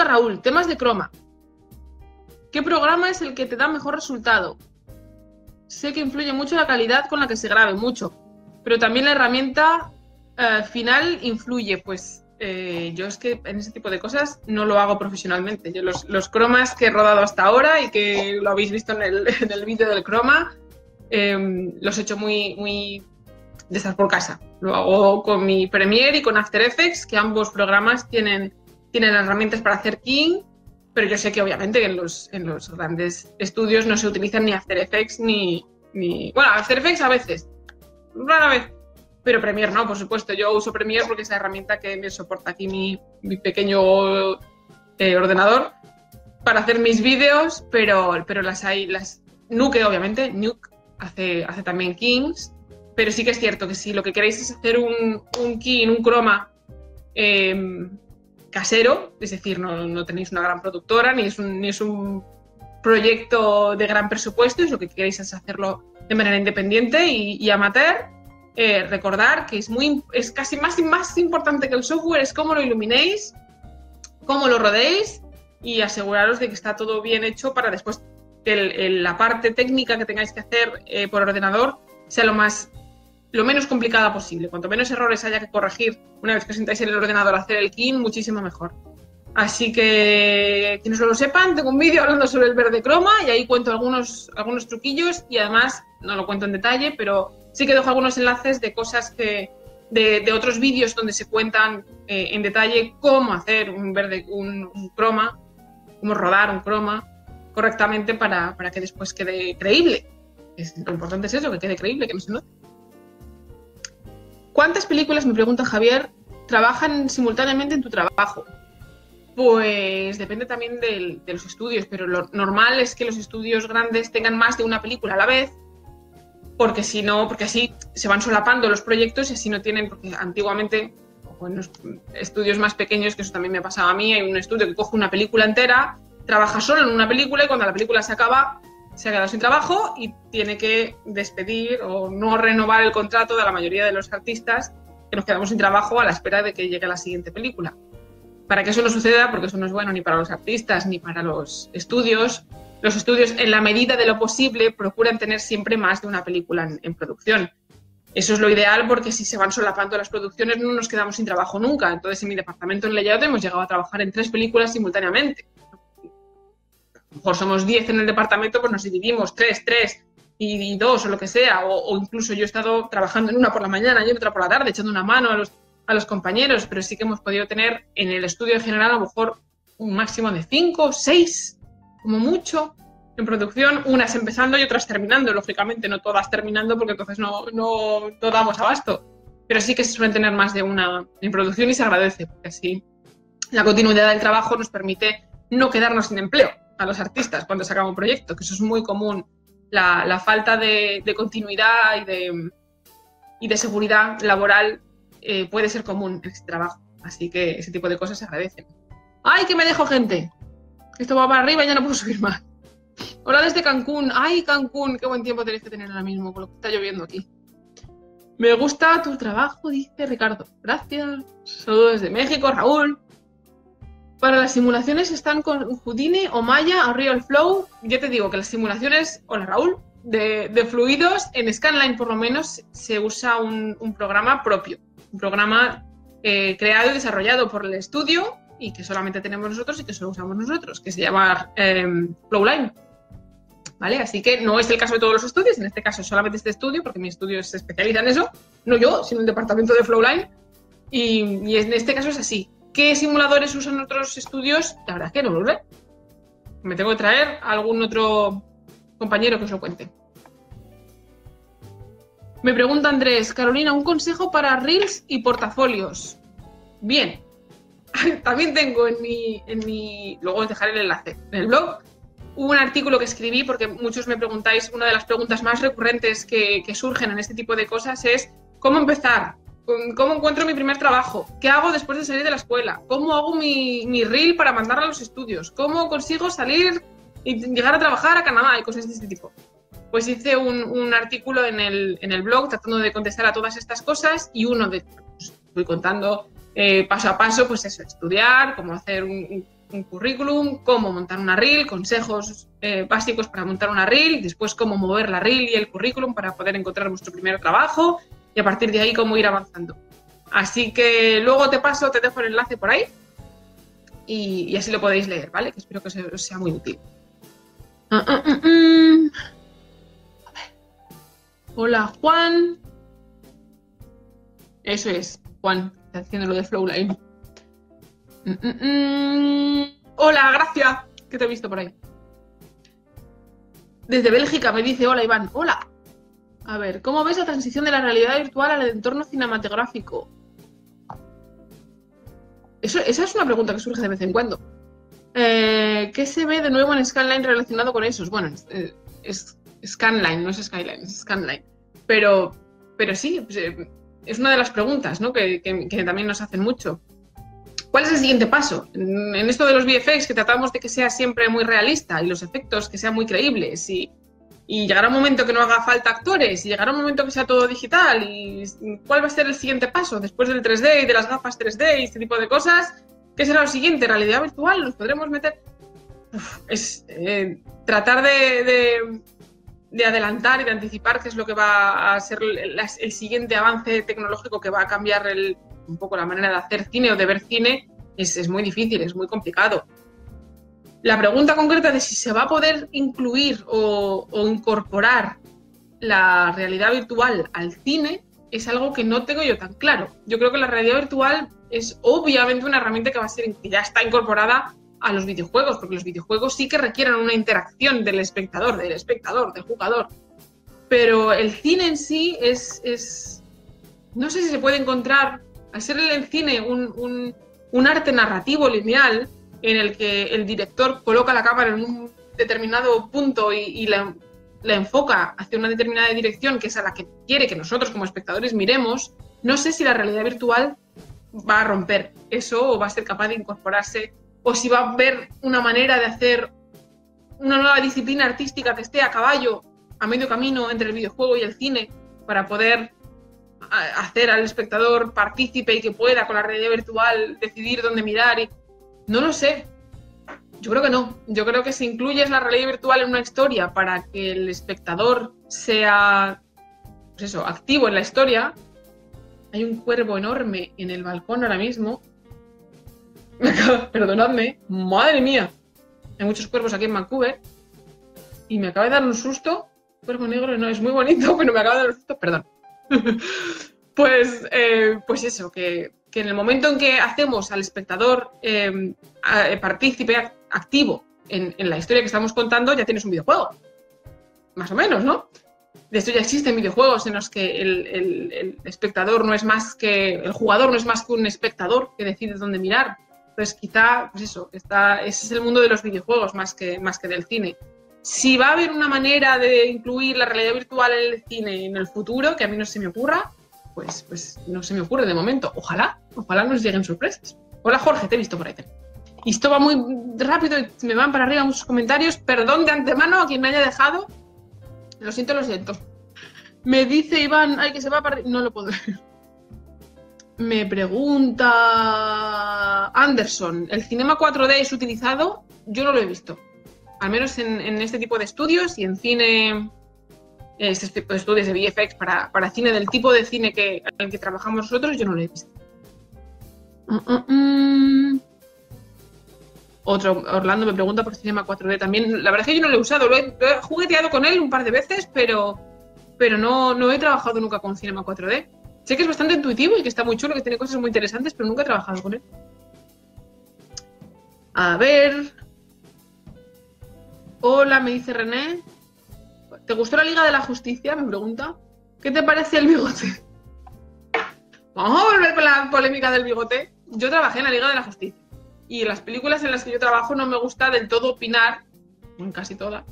A: Raúl, temas de croma. ¿Qué programa es el que te da mejor resultado? Sé que influye mucho la calidad con la que se grabe, mucho, pero también la herramienta final influye. Pues yo es que en ese tipo de cosas no lo hago profesionalmente. Yo los cromas que he rodado hasta ahora y que lo habéis visto en el vídeo del croma, los he hecho muy de estar por casa. Lo hago con mi Premiere y con After Effects, que ambos programas tienen herramientas para hacer keying, pero yo sé que obviamente en los grandes estudios no se utilizan ni After Effects ni... Bueno, After Effects a veces, rara vez, pero Premiere no, por supuesto. Yo uso Premiere porque es la herramienta que me soporta aquí mi pequeño ordenador para hacer mis vídeos, pero las hay... Nuke, obviamente, Nuke hace también keyings, pero sí que es cierto que si lo que queréis es hacer un keying, un croma casero, es decir, no tenéis una gran productora, ni es un proyecto de gran presupuesto, es lo que queréis es hacerlo de manera independiente y amateur, recordar que es casi más importante que el software, es cómo lo iluminéis, cómo lo rodéis y aseguraros de que está todo bien hecho para después que la parte técnica que tengáis que hacer por ordenador sea lo menos complicada posible. Cuanto menos errores haya que corregir una vez que os sentáis en el ordenador a hacer el keying, muchísimo mejor. Así que, quienes no lo sepan, tengo un vídeo hablando sobre el verde croma y ahí cuento algunos truquillos y además, no lo cuento en detalle, pero sí que dejo algunos enlaces de cosas de otros vídeos donde se cuentan en detalle cómo hacer un croma, cómo rodar un croma correctamente para que después quede creíble. Lo importante es eso, que quede creíble, que no se note. ¿Cuántas películas, me pregunta Javier, trabajan simultáneamente en tu trabajo? Pues depende también de los estudios, pero lo normal es que los estudios grandes tengan más de una película a la vez, porque así se van solapando los proyectos y así no tienen, porque antiguamente, o en los estudios más pequeños, que eso también me ha pasado a mí, hay un estudio que coge una película entera, trabaja solo en una película y cuando la película se acaba, se ha quedado sin trabajo y tiene que despedir o no renovar el contrato de la mayoría de los artistas que nos quedamos sin trabajo a la espera de que llegue la siguiente película. Para que eso no suceda, porque eso no es bueno ni para los artistas ni para los estudios en la medida de lo posible procuran tener siempre más de una película en producción. Eso es lo ideal porque si se van solapando las producciones no nos quedamos sin trabajo nunca. Entonces en mi departamento en layout hemos llegado a trabajar en 3 películas simultáneamente. A lo mejor somos 10 en el departamento, pues nos dividimos 3 y 2 o lo que sea, o incluso yo he estado trabajando en una por la mañana y en otra por la tarde, echando una mano a los compañeros, pero sí que hemos podido tener en el estudio en general a lo mejor un máximo de 5, 6, como mucho, en producción, unas empezando y otras terminando, lógicamente, no todas terminando porque entonces no damos abasto, pero sí que se suelen tener más de una en producción y se agradece, porque así la continuidad del trabajo nos permite no quedarnos sin empleo a los artistas cuando se acaba un proyecto, que eso es muy común, la falta de continuidad y de seguridad laboral puede ser común en este trabajo, así que ese tipo de cosas se agradecen. ¡Ay, que me dejo gente! Esto va para arriba y ya no puedo subir más. Hola desde Cancún. ¡Ay, Cancún! Qué buen tiempo tenéis que tener ahora mismo con lo que está lloviendo aquí. Me gusta tu trabajo, dice Ricardo. Gracias. Saludos desde México, Raúl. Para las simulaciones están con Houdini o Maya o Real Flow. Yo te digo que las simulaciones, hola Raúl, de fluidos, en Scanline por lo menos se usa un programa propio. Un programa creado y desarrollado por el estudio y que solamente tenemos nosotros y que solo usamos nosotros, que se llama Flowline. ¿Vale? Así que no es el caso de todos los estudios, en este caso solamente este estudio, porque mi estudio se especializa en eso, no yo, sino el departamento de Flowline, y en este caso es así. ¿Qué simuladores usan otros estudios? La verdad es que no lo sé. Me tengo que traer a algún otro compañero que os lo cuente. Me pregunta Andrés, Carolina, un consejo para Reels y portafolios. Bien. También tengo en mi... Luego os dejaré el enlace. En el blog, un artículo que escribí, porque muchos me preguntáis, una de las preguntas más recurrentes que surgen en este tipo de cosas es ¿cómo empezar? ¿Cómo encuentro mi primer trabajo? ¿Qué hago después de salir de la escuela? ¿Cómo hago mi reel para mandar a los estudios? ¿Cómo consigo salir y llegar a trabajar a Canadá? Y cosas de este tipo. Pues hice un artículo en el blog tratando de contestar a todas estas cosas y pues, voy contando paso a paso, pues eso, estudiar, cómo hacer un currículum, cómo montar una reel, consejos básicos para montar una reel, después cómo mover la reel y el currículum para poder encontrar vuestro primer trabajo y a partir de ahí cómo ir avanzando. Así que luego te dejo el enlace por ahí y así lo podéis leer, ¿vale? Que espero que os sea muy útil. A ver. Hola, Juan. Eso es, Juan, está haciendo lo de Flowline. Hola, gracias, que te he visto por ahí. Desde Bélgica me dice, hola, Iván. Hola. A ver, ¿cómo ves la transición de la realidad virtual al entorno cinematográfico? Esa es una pregunta que surge de vez en cuando. ¿Qué se ve de nuevo en Scanline relacionado con esos? Bueno, es Scanline, no es Skyline, es Scanline. Pero sí, pues, es una de las preguntas, ¿no? que también nos hacen mucho. ¿Cuál es el siguiente paso? En esto de los VFX, que tratamos de que sea siempre muy realista y los efectos que sean muy creíbles y llegará un momento que no haga falta actores y llegará un momento que sea todo digital y ¿cuál va a ser el siguiente paso? Después del 3D y de las gafas 3D y este tipo de cosas, ¿qué será lo siguiente? ¿Realidad virtual? ¿Nos podremos meter? Es tratar de adelantar y de anticipar qué es lo que va a ser el siguiente avance tecnológico que va a cambiar un poco la manera de hacer cine o de ver cine es muy difícil, es muy complicado. La pregunta concreta de si se va a poder incluir o incorporar la realidad virtual al cine es algo que no tengo yo tan claro. Yo creo que la realidad virtual es obviamente una herramienta que ya está incorporada a los videojuegos, porque los videojuegos sí que requieren una interacción del espectador, del jugador. Pero el cine en sí no sé si se puede encontrar, al ser el cine un arte narrativo lineal, en el que el director coloca la cámara en un determinado punto y la enfoca hacia una determinada dirección, que es a la que quiere que nosotros como espectadores miremos, no sé si la realidad virtual va a romper eso o va a ser capaz de incorporarse, o si va a haber una manera de hacer una nueva disciplina artística que esté a caballo, a medio camino entre el videojuego y el cine, para poder hacer al espectador partícipe y que pueda con la realidad virtual decidir dónde mirar. No lo sé. Yo creo que no. Yo creo que si incluyes la realidad virtual en una historia para que el espectador sea, pues eso, activo en la historia. Hay un cuervo enorme en el balcón ahora mismo. Perdonadme. Madre mía. Hay muchos cuervos aquí en Vancouver. Y me acaba de dar un susto. Cuervo negro no es muy bonito, pero me acaba de dar un susto. Perdón. Pues eso, que en el momento en que hacemos al espectador partícipe activo en la historia que estamos contando, ya tienes un videojuego. Más o menos, ¿no? De esto ya existen videojuegos en los que el espectador no es más que... El jugador no es más que un espectador que decide dónde mirar. Entonces quizá, pues eso, ese es el mundo de los videojuegos más que del cine. Si va a haber una manera de incluir la realidad virtual en el cine en el futuro, que a mí no se me ocurra, pues no se me ocurre de momento. Ojalá nos lleguen sorpresas. Hola Jorge, te he visto por ahí. Y esto va muy rápido y me van para arriba muchos comentarios. Perdón de antemano a quien me haya dejado. Lo siento. Me dice Iván, ay, que se va para arriba. No lo puedo ver. Me pregunta Anderson, ¿el cinema 4D es utilizado? Yo no lo he visto. Al menos en este tipo de estudios y en cine... Este tipo de estudios de VFX para cine del tipo de cine en el que trabajamos nosotros, yo no lo he visto. Orlando me pregunta por Cinema 4D también. La verdad es que yo no lo he usado, lo he jugueteado con él un par de veces, pero no he trabajado nunca con Cinema 4D. Sé que es bastante intuitivo y que está muy chulo, que tiene cosas muy interesantes, pero nunca he trabajado con él. A ver... Hola, me dice René. ¿Te gustó la Liga de la Justicia? Me pregunta. ¿Qué te parece el bigote? Vamos a volver con la polémica del bigote. Yo trabajé en la Liga de la Justicia. Y en las películas en las que yo trabajo no me gusta del todo opinar, en casi todas,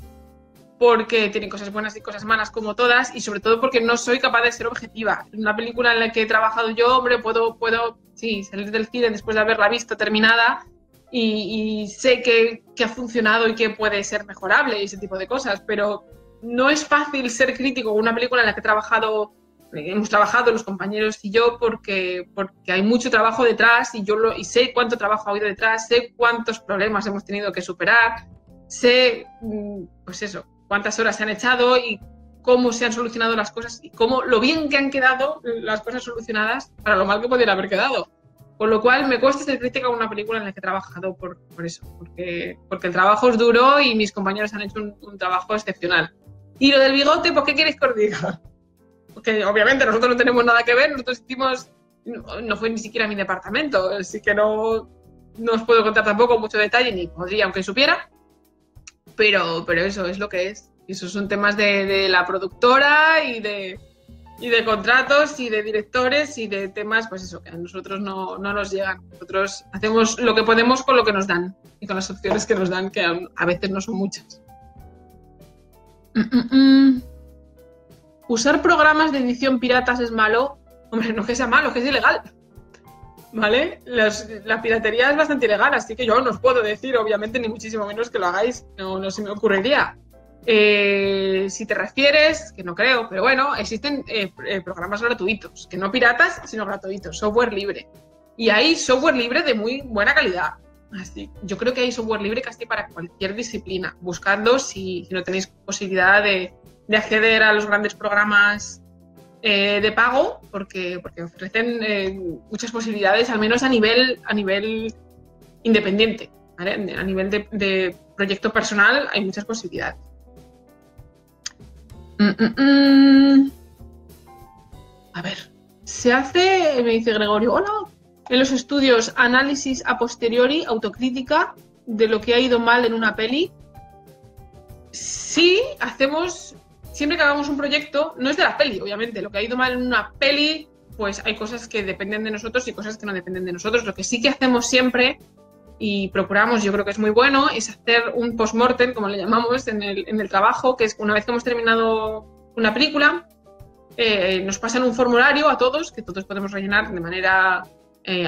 A: porque tienen cosas buenas y cosas malas como todas, y sobre todo porque no soy capaz de ser objetiva. En una película en la que he trabajado yo, hombre, puedo sí, salir del cine después de haberla visto terminada y sé que ha funcionado y que puede ser mejorable y ese tipo de cosas, pero no es fácil ser crítico con una película en la que he trabajado hemos trabajado los compañeros y yo porque hay mucho trabajo detrás y y sé cuánto trabajo ha habido detrás, sé cuántos problemas hemos tenido que superar, sé, pues eso, cuántas horas se han echado y cómo se han solucionado las cosas y lo bien que han quedado las cosas solucionadas para lo mal que podrían haber quedado. Con lo cual me cuesta ser crítica a una película en la que he trabajado por eso, porque el trabajo es duro y mis compañeros han hecho un trabajo excepcional. Y lo del bigote, ¿por qué queréis que os diga? Porque obviamente nosotros no tenemos nada que ver, nosotros hicimos, no fue ni siquiera mi departamento, así que no os puedo contar tampoco mucho detalle, ni podría aunque supiera, pero eso es lo que es. Y esos son temas de la productora y de contratos y de directores y de temas, pues eso, que a nosotros no nos llegan. Nosotros hacemos lo que podemos con lo que nos dan y con las opciones que nos dan, que a veces no son muchas. ¿Usar programas de edición piratas es malo? Hombre, no que sea malo, que es ilegal. ¿Vale? La piratería es bastante ilegal, así que yo no os puedo decir, obviamente, ni muchísimo menos que lo hagáis, no se me ocurriría. Si te refieres, que no creo, pero bueno, existen programas gratuitos, que no piratas, sino gratuitos, software libre. Y hay software libre de muy buena calidad. Así, yo creo que hay software libre casi para cualquier disciplina. Buscadlo si no tenéis posibilidad de acceder a los grandes programas de pago, porque ofrecen muchas posibilidades, al menos a nivel independiente, ¿vale? A nivel de proyecto personal hay muchas posibilidades. A ver, se hace, me dice Gregorio, hola, en los estudios análisis a posteriori, autocrítica de lo que ha ido mal en una peli. Sí, hacemos, siempre que hagamos un proyecto, no es de la peli, obviamente, lo que ha ido mal en una peli, pues hay cosas que dependen de nosotros y cosas que no dependen de nosotros. Lo que sí que hacemos siempre y procuramos, yo creo que es muy bueno, es hacer un post-mortem, como le llamamos, en el trabajo, que es una vez que hemos terminado una película, nos pasan un formulario a todos, que todos podemos rellenar de manera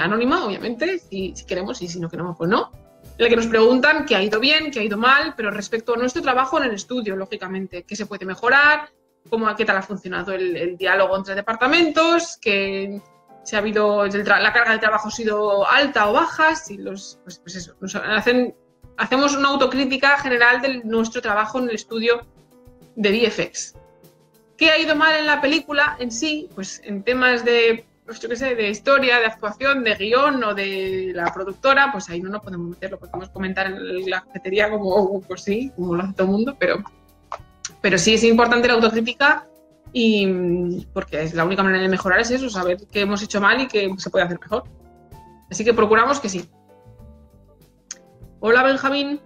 A: anónima, obviamente, si queremos, y si no queremos, pues no, en el que nos preguntan qué ha ido bien, qué ha ido mal, pero respecto a nuestro trabajo en el estudio, lógicamente, qué se puede mejorar, qué tal ha funcionado el diálogo entre departamentos, si ha habido la carga de trabajo ha sido alta o baja, si pues eso, hacemos una autocrítica general de nuestro trabajo en el estudio de VFX. ¿Qué ha ido mal en la película en sí? Pues en temas de, pues yo qué sé, de historia, de actuación, de guión o de la productora, pues ahí no podemos meterlo, podemos comentar en la cafetería como, pues sí, como lo hace todo el mundo, pero sí es importante la autocrítica. Y porque es la única manera de mejorar es eso, saber qué hemos hecho mal y qué se puede hacer mejor. Así que procuramos que sí. Hola, Benjamín.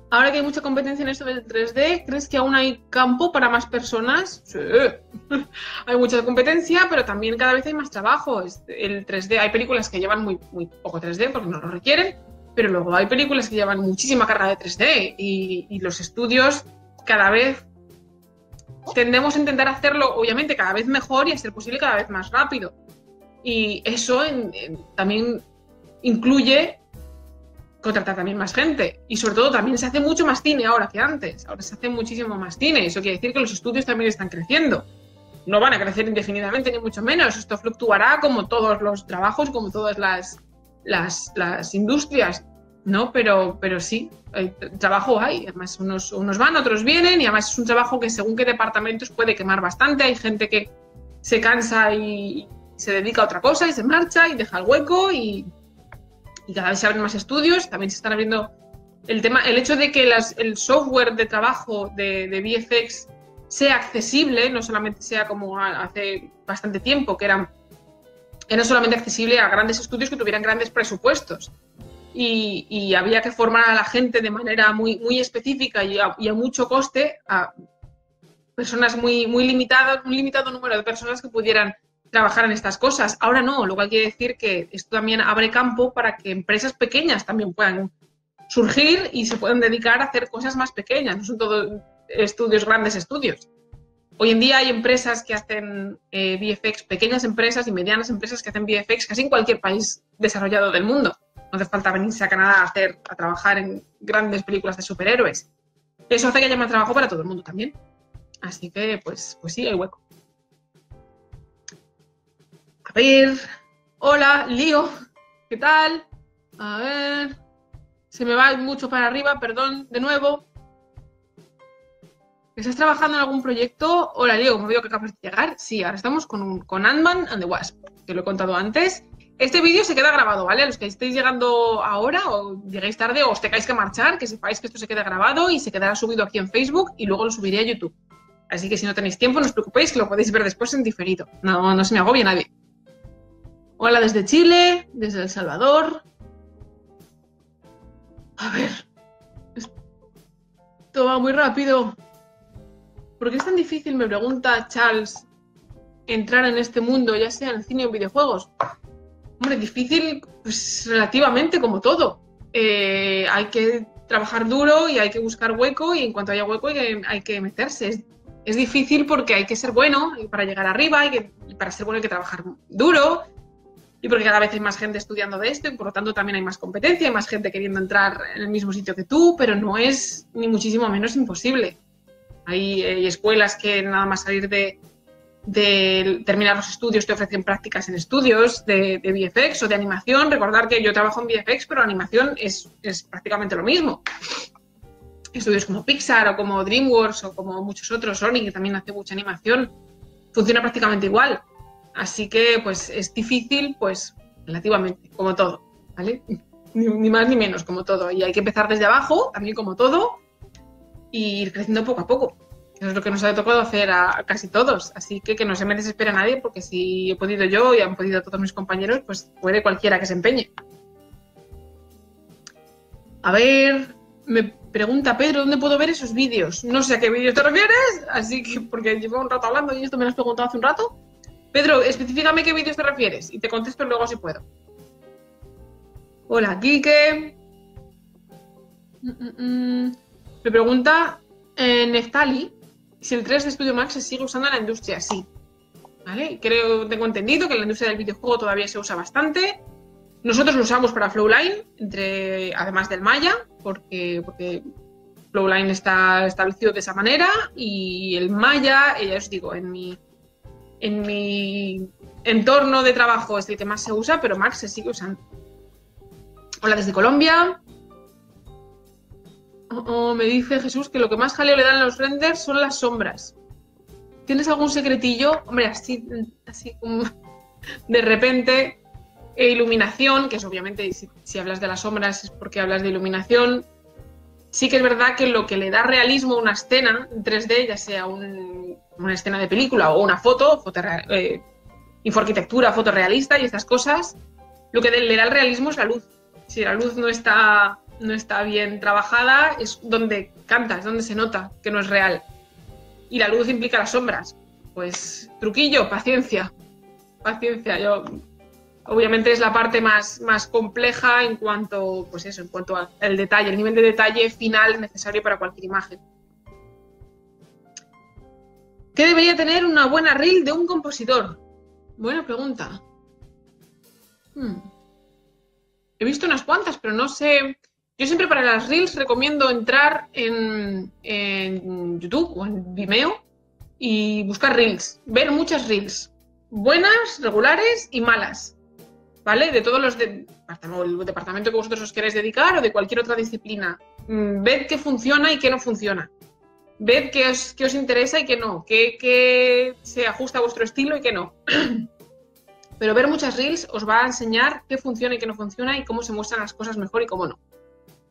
A: Ahora que hay mucha competencia en esto del 3D, ¿crees que aún hay campo para más personas? Sí. Hay mucha competencia, pero también cada vez hay más trabajo. El 3D, hay películas que llevan muy poco 3D porque no lo requieren, pero luego hay películas que llevan muchísima carga de 3D y los estudios cada vez tendemos a intentar hacerlo, obviamente, cada vez mejor y a ser posible cada vez más rápido. Y eso también incluye contratar también más gente. Y sobre todo también se hace mucho más cine ahora que antes. Ahora se hace muchísimo más cine. Eso quiere decir que los estudios también están creciendo. No van a crecer indefinidamente, ni mucho menos. Esto fluctuará como todos los trabajos, como todas las industrias, ¿no? Pero sí, trabajo hay. Además, unos van, otros vienen, y además es un trabajo que según qué departamentos puede quemar bastante. Hay gente que se cansa y se dedica a otra cosa y se marcha y deja el hueco y cada vez se abren más estudios. También se están abriendo el hecho de que el software de trabajo de VFX sea accesible, no solamente sea como hace bastante tiempo, que era solamente accesible a grandes estudios que tuvieran grandes presupuestos. Y había que formar a la gente de manera muy específica y a mucho coste, a personas muy limitadas, un limitado número de personas que pudieran trabajar en estas cosas. Ahora no, lo cual quiere decir que esto también abre campo para que empresas pequeñas también puedan surgir y se puedan dedicar a hacer cosas más pequeñas, no son todos grandes estudios. Hoy en día hay empresas que hacen VFX, pequeñas empresas y medianas empresas que hacen VFX casi en cualquier país desarrollado del mundo. No hace falta venirse a Canadá a trabajar en grandes películas de superhéroes. Eso hace que haya más trabajo para todo el mundo también. Así que, pues sí, hay hueco. A ver, hola, Lío, ¿qué tal? A ver, se me va mucho para arriba, perdón, de nuevo. ¿Estás trabajando en algún proyecto? Hola, Lío, como veo que acabas de llegar. Sí, ahora estamos con Ant-Man and the Wasp, que lo he contado antes. Este vídeo se queda grabado, ¿vale? A los que estéis llegando ahora o lleguéis tarde o os tengáis que marchar, que sepáis que esto se queda grabado y se quedará subido aquí en Facebook y luego lo subiré a YouTube. Así que si no tenéis tiempo, no os preocupéis, que lo podéis ver después en diferido. No se me agobie nadie. Hola desde Chile, desde El Salvador. A ver. Esto va muy rápido. ¿Por qué es tan difícil, me pregunta Charles, entrar en este mundo, ya sea en cine o en videojuegos? Hombre, difícil, pues relativamente como todo. Hay que trabajar duro y hay que buscar hueco, y en cuanto haya hueco hay que meterse. Es difícil porque hay que ser bueno y para llegar arriba, y para ser bueno hay que trabajar duro, y porque cada vez hay más gente estudiando de esto y por lo tanto también hay más competencia, hay más gente queriendo entrar en el mismo sitio que tú, pero no es ni muchísimo menos imposible. Hay escuelas que nada más salir de terminar los estudios te ofrecen prácticas en estudios de VFX o de animación. Recordar que yo trabajo en VFX, pero animación es prácticamente lo mismo. Estudios como Pixar o como DreamWorks o como muchos otros, Sony, que también hace mucha animación, funciona prácticamente igual. Así que pues es difícil, pues relativamente, como todo, ¿vale? Ni más ni menos, como todo. Y hay que empezar desde abajo, también como todo, y ir creciendo poco a poco. Eso es lo que nos ha tocado hacer a casi todos. Así que no se me desespera nadie, porque si he podido yo y han podido todos mis compañeros, pues puede cualquiera que se empeñe. A ver, me pregunta Pedro, ¿dónde puedo ver esos vídeos? No sé a qué vídeos te refieres, así que porque llevo un rato hablando y esto me lo has preguntado hace un rato. Pedro, específicame qué vídeos te refieres y te contesto luego si puedo. Hola, Quique. Me pregunta Neftali si el 3 de Studio Max se sigue usando en la industria. Sí, ¿vale? Tengo entendido que en la industria del videojuego todavía se usa bastante. Nosotros lo usamos para Flowline, además del Maya, porque Flowline está establecido de esa manera, y el Maya, ya os digo, en mi entorno de trabajo es el que más se usa, pero Max se sigue usando. Hola desde Colombia. Me dice Jesús que lo que más jaleo le dan los renders son las sombras. ¿Tienes algún secretillo? Hombre, así como de repente, iluminación, que es obviamente, si hablas de las sombras es porque hablas de iluminación. Sí que es verdad que lo que le da realismo a una escena en 3D, ya sea una escena de película o una infoarquitectura, foto realista y estas cosas, lo que le da el realismo es la luz. Si la luz no está bien trabajada, es donde canta, es donde se nota que no es real. Y la luz implica las sombras. Pues truquillo, paciencia. Obviamente es la parte más compleja en cuanto al detalle, el nivel de detalle final necesario para cualquier imagen. ¿Qué debería tener una buena reel de un compositor? Buena pregunta. He visto unas cuantas, pero no sé. Yo siempre para las reels recomiendo entrar en YouTube o en Vimeo y buscar reels. Ver muchas reels. Buenas, regulares y malas. ¿Vale? De todos los el departamento que vosotros os queréis dedicar o de cualquier otra disciplina. Ved qué funciona y qué no funciona. Ved qué os interesa y qué no. Qué se ajusta a vuestro estilo y qué no. Pero ver muchas reels os va a enseñar qué funciona y qué no funciona y cómo se muestran las cosas mejor y cómo no.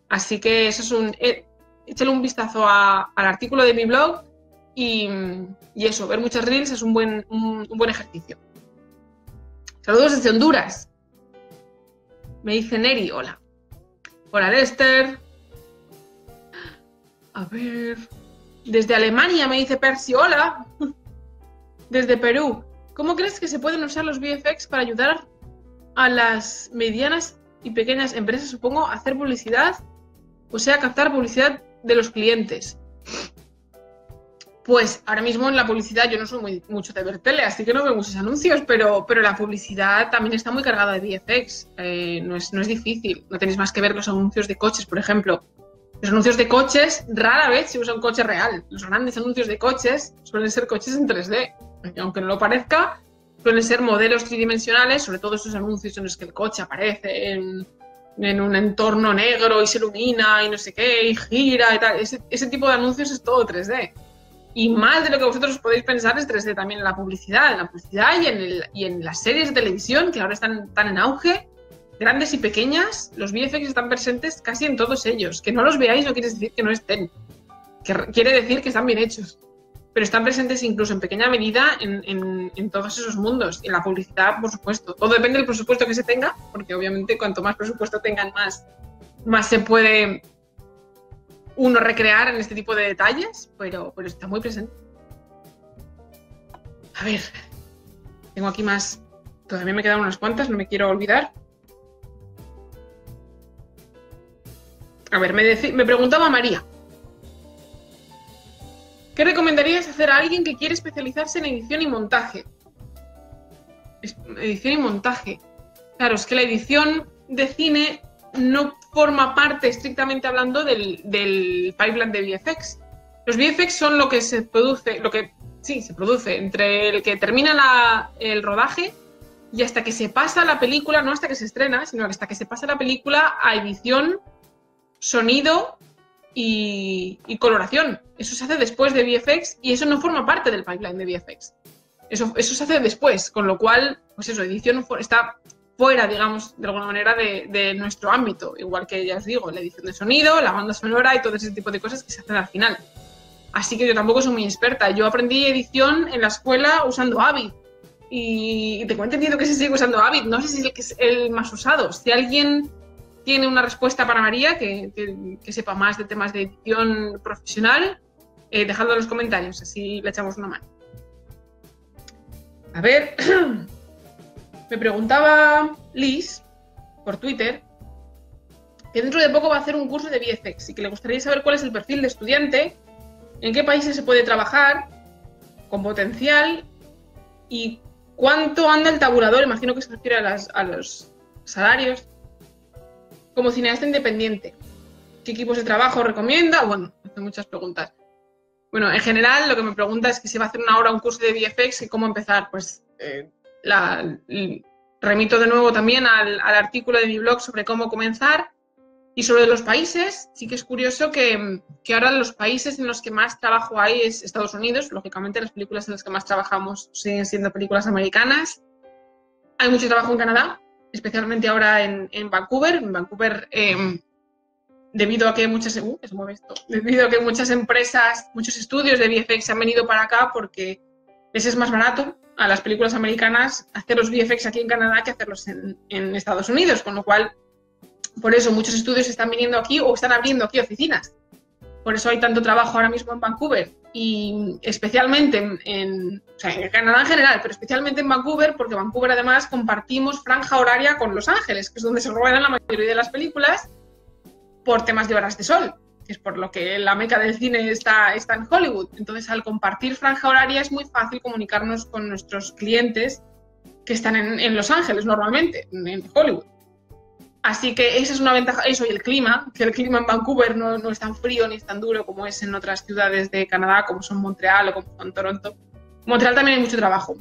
A: Así que eso es échale un vistazo al artículo de mi blog y eso, ver muchas reels es un buen ejercicio. Saludos desde Honduras. Me dice Neri, hola. Hola Lester. A ver. Desde Alemania me dice Percy, hola. Desde Perú. ¿Cómo crees que se pueden usar los VFX para ayudar a las medianas y pequeñas empresas, supongo, a hacer publicidad? O sea, captar publicidad de los clientes. Pues ahora mismo en la publicidad yo no soy mucho de ver tele, así que no veo muchos anuncios, pero la publicidad también está muy cargada de VFX. No es difícil. No tenéis más que ver los anuncios de coches, por ejemplo. Los anuncios de coches rara vez se usa un coche real. Los grandes anuncios de coches suelen ser coches en 3D. Aunque no lo parezca, suelen ser modelos tridimensionales, sobre todo esos anuncios en los que el coche aparece en un entorno negro y se ilumina y no sé qué, y gira y tal. Ese tipo de anuncios es todo 3D. Y más de lo que vosotros podéis pensar es 3D también en la publicidad y en las series de televisión que ahora están tan en auge, grandes y pequeñas. Los VFX están presentes casi en todos ellos. Que no los veáis no quiere decir que no estén, quiere decir que están bien hechos, pero están presentes incluso en pequeña medida en todos esos mundos. Y en la publicidad, por supuesto. Todo depende del presupuesto que se tenga, porque obviamente cuanto más presupuesto tengan, más se puede uno recrear en este tipo de detalles, pero está muy presente. A ver, tengo aquí más. Todavía me quedan unas cuantas, no me quiero olvidar. A ver, me preguntaba María. ¿Qué recomendarías hacer a alguien que quiere especializarse en edición y montaje? Edición y montaje. Claro, es que la edición de cine no forma parte, estrictamente hablando, del pipeline de VFX. Los VFX son lo que se produce, se produce entre el que termina el rodaje y hasta que se pasa la película, no hasta que se estrena, sino hasta que se pasa la película a edición, sonido y coloración. Eso se hace después de VFX y eso no forma parte del pipeline de VFX. Eso se hace después, con lo cual, pues eso, edición está fuera, digamos, de alguna manera de nuestro ámbito. Igual que, ya os digo, la edición de sonido, la banda sonora y todo ese tipo de cosas que se hacen al final. Así que yo tampoco soy muy experta. Yo aprendí edición en la escuela usando Avid. Y tengo entendido que se sigue usando Avid. No sé si es el más usado. Si alguien tiene una respuesta para María, que sepa más de temas de edición profesional, dejadlo en los comentarios, así le echamos una mano. A ver, me preguntaba Liz por Twitter que dentro de poco va a hacer un curso de VFX y que le gustaría saber cuál es el perfil de estudiante, en qué países se puede trabajar, con potencial y cuánto anda el tabulador, imagino que se refiere a los salarios, como cineasta independiente. ¿Qué equipos de trabajo recomienda? Bueno, hace muchas preguntas. Bueno, en general lo que me pregunta es que si va a hacer un curso de VFX y cómo empezar. Pues remito de nuevo también al artículo de mi blog sobre cómo comenzar. Y sobre los países, sí que es curioso que ahora los países en los que más trabajo hay es Estados Unidos. Lógicamente las películas en las que más trabajamos siguen siendo películas americanas. Hay mucho trabajo en Canadá, especialmente ahora en Vancouver. En Vancouver, debido a que muchas empresas, muchos estudios de VFX han venido para acá porque les es más barato a las películas americanas hacer los VFX aquí en Canadá que hacerlos en Estados Unidos, con lo cual, por eso muchos estudios están viniendo aquí o están abriendo aquí oficinas. Por eso hay tanto trabajo ahora mismo en Vancouver y especialmente en Canadá en general, pero especialmente en Vancouver, porque Vancouver además compartimos franja horaria con Los Ángeles, que es donde se ruedan la mayoría de las películas por temas de horas de sol, que es por lo que la meca del cine está en Hollywood. Entonces, al compartir franja horaria es muy fácil comunicarnos con nuestros clientes que están en Los Ángeles normalmente, en Hollywood. Así que esa es una ventaja, eso y el clima, que el clima en Vancouver no es tan frío ni es tan duro como es en otras ciudades de Canadá, como son Montreal o como son Toronto. En Montreal también hay mucho trabajo,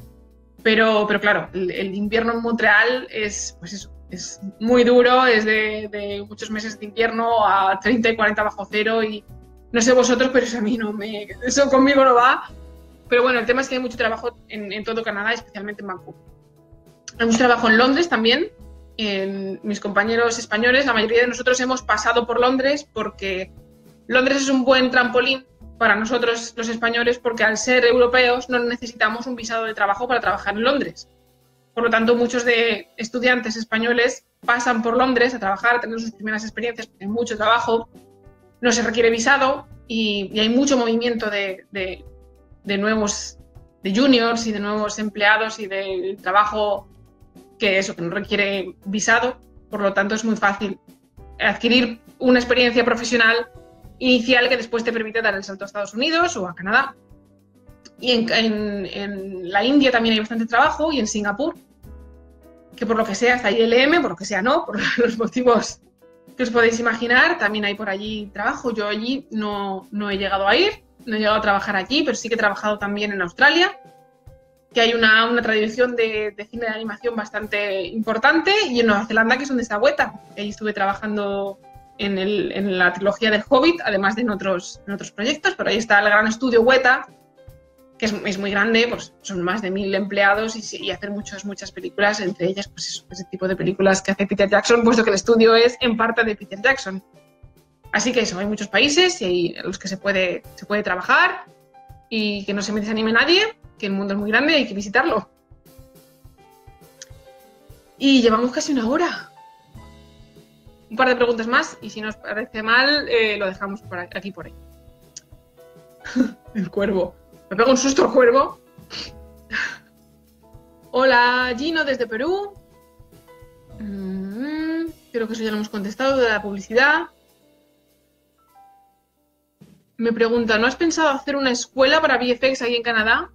A: pero claro, el invierno en Montreal es, pues eso, es muy duro, es de muchos meses de invierno a 30 y 40 bajo cero y no sé vosotros, pero eso a mí eso conmigo no va. Pero bueno, el tema es que hay mucho trabajo en todo Canadá, especialmente en Vancouver. Hay mucho trabajo en Londres también. Mis compañeros españoles, la mayoría de nosotros hemos pasado por Londres porque Londres es un buen trampolín para nosotros los españoles porque al ser europeos no necesitamos un visado de trabajo para trabajar en Londres. Por lo tanto, muchos de estudiantes españoles pasan por Londres a trabajar, a tener sus primeras experiencias, porque hay mucho trabajo, no se requiere visado y hay mucho movimiento de nuevos, de juniors y de nuevos empleados y de trabajo que no requiere visado. Por lo tanto, es muy fácil adquirir una experiencia profesional inicial que después te permite dar el salto a Estados Unidos o a Canadá. Y en la India también hay bastante trabajo y en Singapur, que por lo que sea está ILM, por lo que sea no, por los motivos que os podéis imaginar, también hay por allí trabajo. Yo allí no he llegado a ir, no he llegado a trabajar allí, pero sí que he trabajado también en Australia que hay una tradición de cine de animación bastante importante, y en Nueva Zelanda, que es donde está Weta. Ahí estuve trabajando en la trilogía del Hobbit, además de en otros proyectos, pero ahí está el gran estudio Weta, que es muy grande, pues son más de 1000 empleados y hacen muchas películas, entre ellas pues eso, ese tipo de películas que hace Peter Jackson, puesto que el estudio es en parte de Peter Jackson. Así que eso, hay muchos países y hay en los que se puede trabajar y que no se me desanime nadie, que el mundo es muy grande y hay que visitarlo. Y llevamos casi una hora. Un par de preguntas más y si nos parece mal, lo dejamos por aquí por ahí. El cuervo. Me pega un susto el cuervo. Hola, Gino desde Perú. Creo que eso ya lo hemos contestado, de la publicidad. Me pregunta, ¿no has pensado hacer una escuela para VFX aquí en Canadá?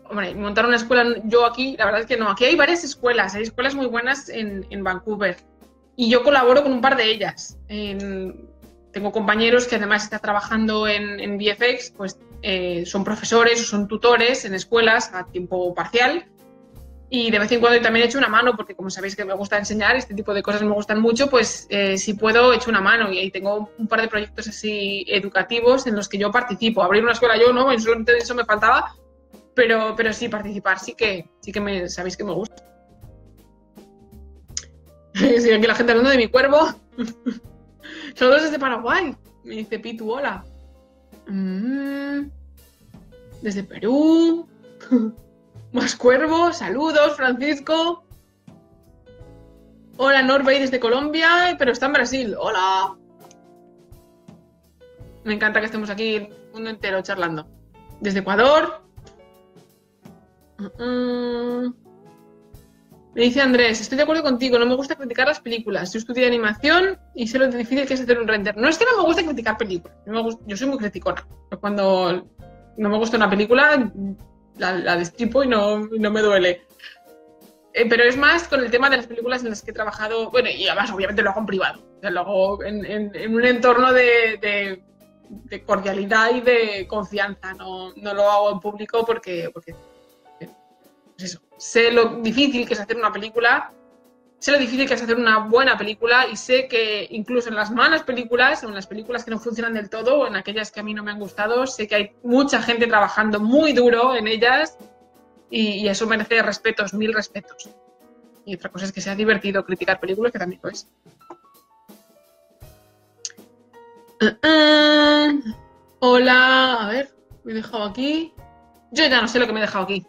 A: Hombre, montar una escuela yo aquí, la verdad es que no. Aquí hay varias escuelas, hay escuelas muy buenas en Vancouver. Y yo colaboro con un par de ellas. Tengo compañeros que además están trabajando en VFX, pues son profesores o son tutores en escuelas a tiempo parcial. Y de vez en cuando también echo una mano, porque como sabéis que me gusta enseñar, este tipo de cosas me gustan mucho, pues si puedo echo una mano. Y ahí tengo un par de proyectos así educativos en los que yo participo. Abrir una escuela yo, ¿no? Eso me faltaba, pero sí participar, sí que sabéis que me gusta. Sí, aquí la gente hablando de mi cuervo. Saludos desde Paraguay, me dice Pitu, hola. Desde Perú. Más cuervos, saludos, Francisco. Hola, Norbey desde Colombia, pero está en Brasil. Hola. Me encanta que estemos aquí el mundo entero charlando. Desde Ecuador. Me dice Andrés, estoy de acuerdo contigo, no me gusta criticar las películas. Yo estudié animación y sé lo difícil que es hacer un render. No es que no me guste criticar películas, yo soy muy criticona. Cuando no me gusta una película, la destripo y no me duele. Pero es más con el tema de las películas en las que he trabajado, bueno, y además obviamente lo hago en privado, o sea, lo hago en un entorno de cordialidad y de confianza, no lo hago en público porque pues eso, sé lo difícil que es hacer una película, sé lo difícil que es hacer una buena película y sé que incluso en las malas películas o en las películas que no funcionan del todo o en aquellas que a mí no me han gustado, sé que hay mucha gente trabajando muy duro en ellas y eso merece respetos, 1000 respetos. Y otra cosa es que sea divertido criticar películas, que también lo es. Hola, a ver, me he dejado aquí. Yo ya no sé lo que me he dejado aquí.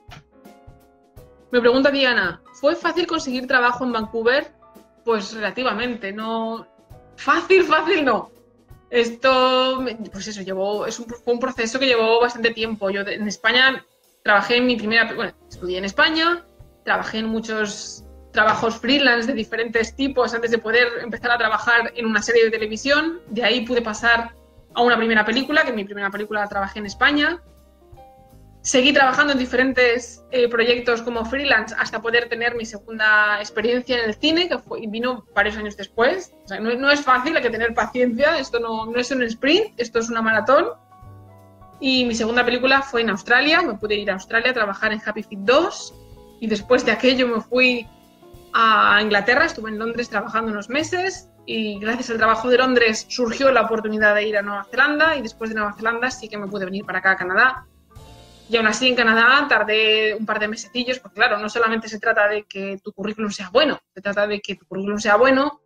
A: Me pregunta Diana, ¿fue fácil conseguir trabajo en Vancouver? Pues relativamente, no... Fácil no. Esto, pues eso, fue un proceso que llevó bastante tiempo. Yo en España trabajé en estudié en España, trabajé en muchos trabajos freelance de diferentes tipos antes de poder empezar a trabajar en una serie de televisión. De ahí pude pasar a una primera película, que mi primera película la trabajé en España. Seguí trabajando en diferentes proyectos como freelance hasta poder tener mi segunda experiencia en el cine, que vino varios años después. O sea, no es fácil, hay que tener paciencia, esto no es un sprint, esto es una maratón. Y mi segunda película fue en Australia, me pude ir a Australia a trabajar en Happy Feet 2 y después de aquello me fui a Inglaterra, estuve en Londres trabajando unos meses y gracias al trabajo de Londres surgió la oportunidad de ir a Nueva Zelanda y después de Nueva Zelanda sí que me pude venir para acá a Canadá. Y aún así en Canadá tardé un par de mesecillos, porque claro, no solamente se trata de que tu currículum sea bueno, se trata de que tu currículum sea bueno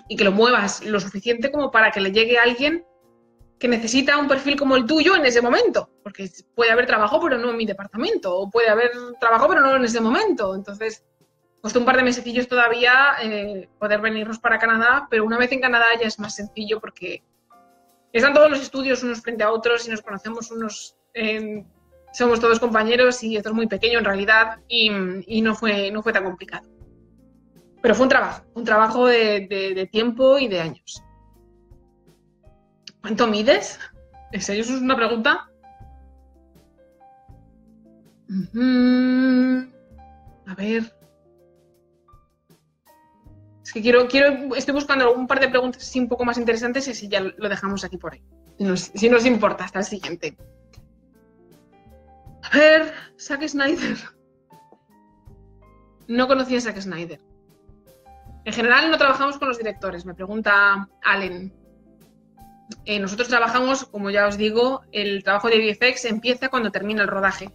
A: y que lo muevas lo suficiente como para que le llegue a alguien que necesita un perfil como el tuyo en ese momento, porque puede haber trabajo pero no en mi departamento, o puede haber trabajo pero no en ese momento. Entonces, costó un par de mesecillos todavía poder venirnos para Canadá, pero una vez en Canadá ya es más sencillo porque están todos los estudios unos frente a otros y nos conocemos unos... somos todos compañeros y esto es muy pequeño en realidad y no fue tan complicado. Pero fue un trabajo de tiempo y de años. ¿Cuánto mides? ¿En serio eso es una pregunta? A ver. Es que estoy buscando un par de preguntas así un poco más interesantes y así ya lo dejamos aquí por ahí. Si nos importa, hasta el siguiente. A ver, Zack Snyder. No conocía a Zack Snyder. En general no trabajamos con los directores, me pregunta Allen. Nosotros trabajamos, como ya os digo, el trabajo de VFX empieza cuando termina el rodaje.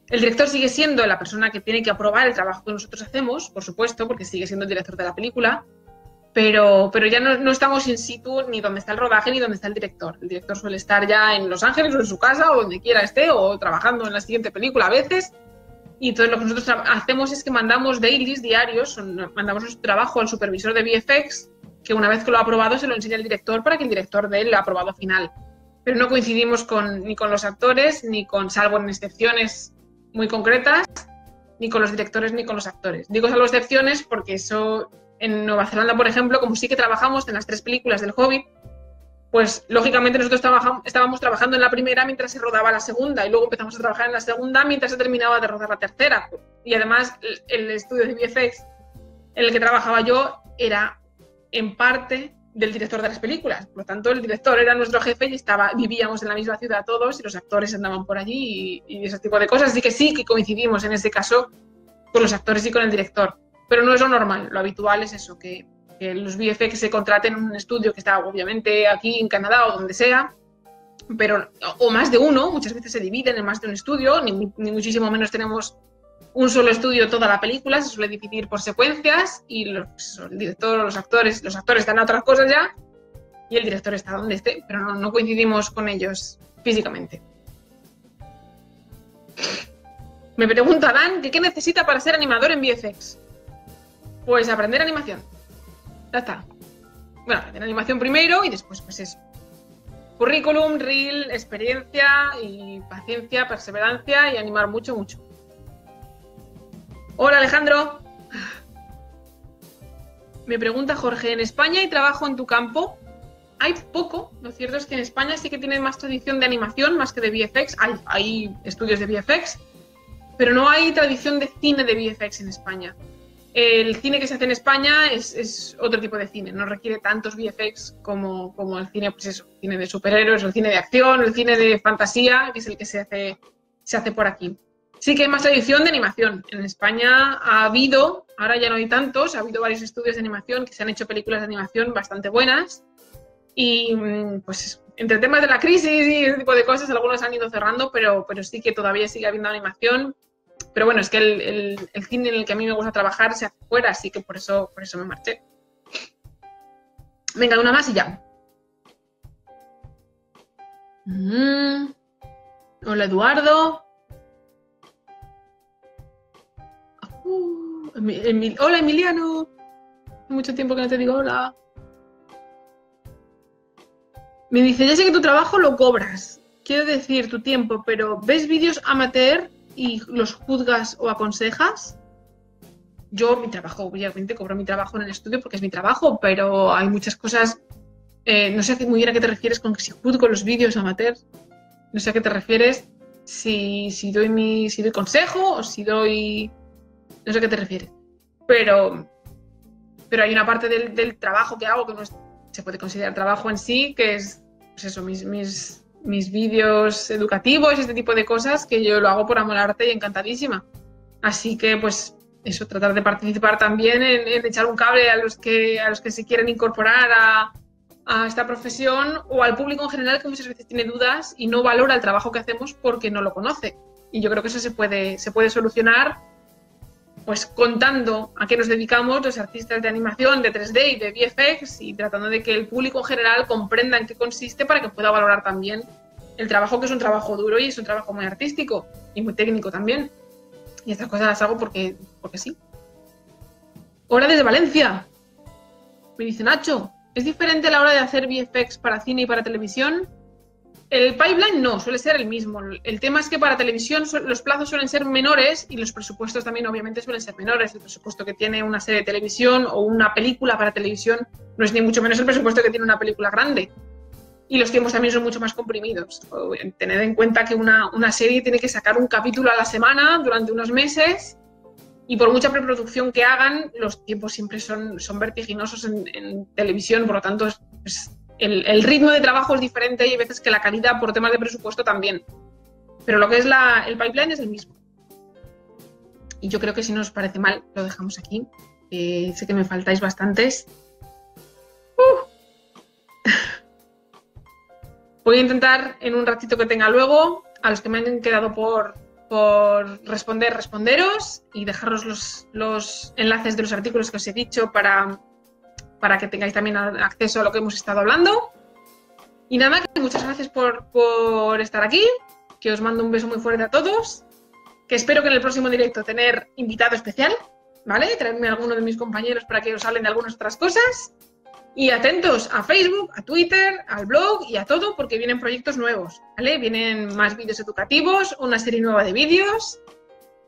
A: El director sigue siendo la persona que tiene que aprobar el trabajo que nosotros hacemos, por supuesto, porque sigue siendo el director de la película, pero ya no estamos in situ ni donde está el rodaje ni donde está el director. El director suele estar ya en Los Ángeles o en su casa o donde quiera esté o trabajando en la siguiente película a veces. Y entonces lo que nosotros hacemos es que mandamos dailies diarios, mandamos nuestro trabajo al supervisor de VFX, que una vez que lo ha aprobado se lo enseña el director para que el director dé el aprobado final. Pero no coincidimos ni con los actores, salvo en excepciones muy concretas, ni con los directores ni con los actores. Digo salvo excepciones porque eso en Nueva Zelanda, por ejemplo, como sí que trabajamos en las 3 películas del Hobbit, pues lógicamente nosotros estábamos trabajando en la primera mientras se rodaba la segunda y luego empezamos a trabajar en la segunda mientras se terminaba de rodar la tercera. Y además el estudio de VFX en el que trabajaba yo era en parte del director de las películas. Por lo tanto, el director era nuestro jefe y vivíamos en la misma ciudad todos y los actores andaban por allí y ese tipo de cosas. Así que sí que coincidimos en ese caso con los actores y con el director. Pero no es lo normal. Lo habitual es eso, que los VFX se contraten en un estudio que está obviamente aquí en Canadá o donde sea, pero o más de uno, muchas veces se dividen en más de un estudio, ni muchísimo menos tenemos un solo estudio toda la película, se suele dividir por secuencias y el director, los actores están a otras cosas ya y el director está donde esté, pero no coincidimos con ellos físicamente. Me pregunta Dan que qué necesita para ser animador en VFX. Pues aprender animación. Ya está. Bueno, aprender animación primero y después pues eso. Currículum, reel, experiencia y paciencia, perseverancia y animar mucho, mucho. Hola Alejandro. Me pregunta Jorge, ¿en España hay trabajo en tu campo? Hay poco, lo cierto es que en España sí que tienen más tradición de animación, más que de VFX, hay estudios de VFX, pero no hay tradición de cine de VFX en España. El cine que se hace en España es otro tipo de cine, no requiere tantos VFX como el cine, pues eso, el cine de superhéroes, el cine de acción, el cine de fantasía, que es el que se hace por aquí. Sí que hay más tradición de animación. En España ha habido, ahora ya no hay tantos, ha habido varios estudios de animación que se han hecho películas de animación bastante buenas y pues entre temas de la crisis y ese tipo de cosas, algunos han ido cerrando, pero sí que todavía sigue habiendo animación. Pero bueno, es que el cine en el que a mí me gusta trabajar se hace fuera, así que por eso me marché. Venga, una más y ya. Hola, Eduardo. Hola, Emiliano. Hace mucho tiempo que no te digo hola. Me dice, ya sé que tu trabajo lo cobras. Quiero decir, tu tiempo, pero ¿ves vídeos amateur y los juzgas o aconsejas? Yo, mi trabajo, obviamente, cobro mi trabajo en el estudio porque es mi trabajo, pero hay muchas cosas. No sé muy bien a qué te refieres con que si juzgo los vídeos amateur. No sé a qué te refieres. Si doy consejo o si doy. No sé a qué te refieres. Pero hay una parte del trabajo que hago que no se puede considerar trabajo en sí, que es pues eso, mis vídeos educativos y este tipo de cosas que yo lo hago por amor al arte y encantadísima. Así que, pues, eso, tratar de participar también en echar un cable a los que se quieren incorporar a esta profesión o al público en general que muchas veces tiene dudas y no valora el trabajo que hacemos porque no lo conoce. Y yo creo que eso se puede solucionar pues contando a qué nos dedicamos los artistas de animación, de 3D y de VFX y tratando de que el público en general comprenda en qué consiste para que pueda valorar también el trabajo, que es un trabajo duro y es un trabajo muy artístico y muy técnico también. Y estas cosas las hago porque sí. Hola desde Valencia. Me dice Nacho, ¿es diferente a la hora de hacer VFX para cine y para televisión? El pipeline no, suele ser el mismo. El tema es que para televisión los plazos suelen ser menores y los presupuestos también obviamente suelen ser menores. El presupuesto que tiene una serie de televisión o una película para televisión no es ni mucho menos el presupuesto que tiene una película grande. Y los tiempos también son mucho más comprimidos. Tened en cuenta que una serie tiene que sacar un capítulo a la semana durante unos meses y por mucha preproducción que hagan, los tiempos siempre son vertiginosos en televisión, por lo tanto el ritmo de trabajo es diferente y hay veces que la calidad por temas de presupuesto también. pero lo que es el pipeline es el mismo. Y yo creo que si no os parece mal, lo dejamos aquí. Sé que me faltáis bastantes. Voy a intentar en un ratito que tenga luego, a los que me han quedado por responderos y dejaros los enlaces de los artículos que os he dicho para que tengáis también acceso a lo que hemos estado hablando. Y nada, que muchas gracias por estar aquí, que os mando un beso muy fuerte a todos, que espero que en el próximo directo tener invitado especial, ¿vale? Traerme a alguno de mis compañeros para que os hablen de algunas otras cosas. Y atentos a Facebook, a Twitter, al blog y a todo, porque vienen proyectos nuevos, ¿vale? Vienen más vídeos educativos, una serie nueva de vídeos.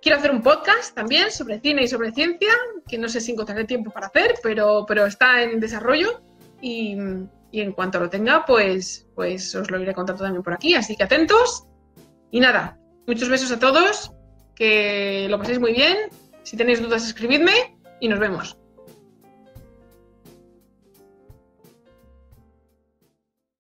A: Quiero hacer un podcast también sobre cine y sobre ciencia, que no sé si encontraré tiempo para hacer, pero está en desarrollo y en cuanto lo tenga, pues os lo iré contando también por aquí, así que atentos. Y nada, muchos besos a todos, que lo paséis muy bien. Si tenéis dudas, escribidme y nos vemos.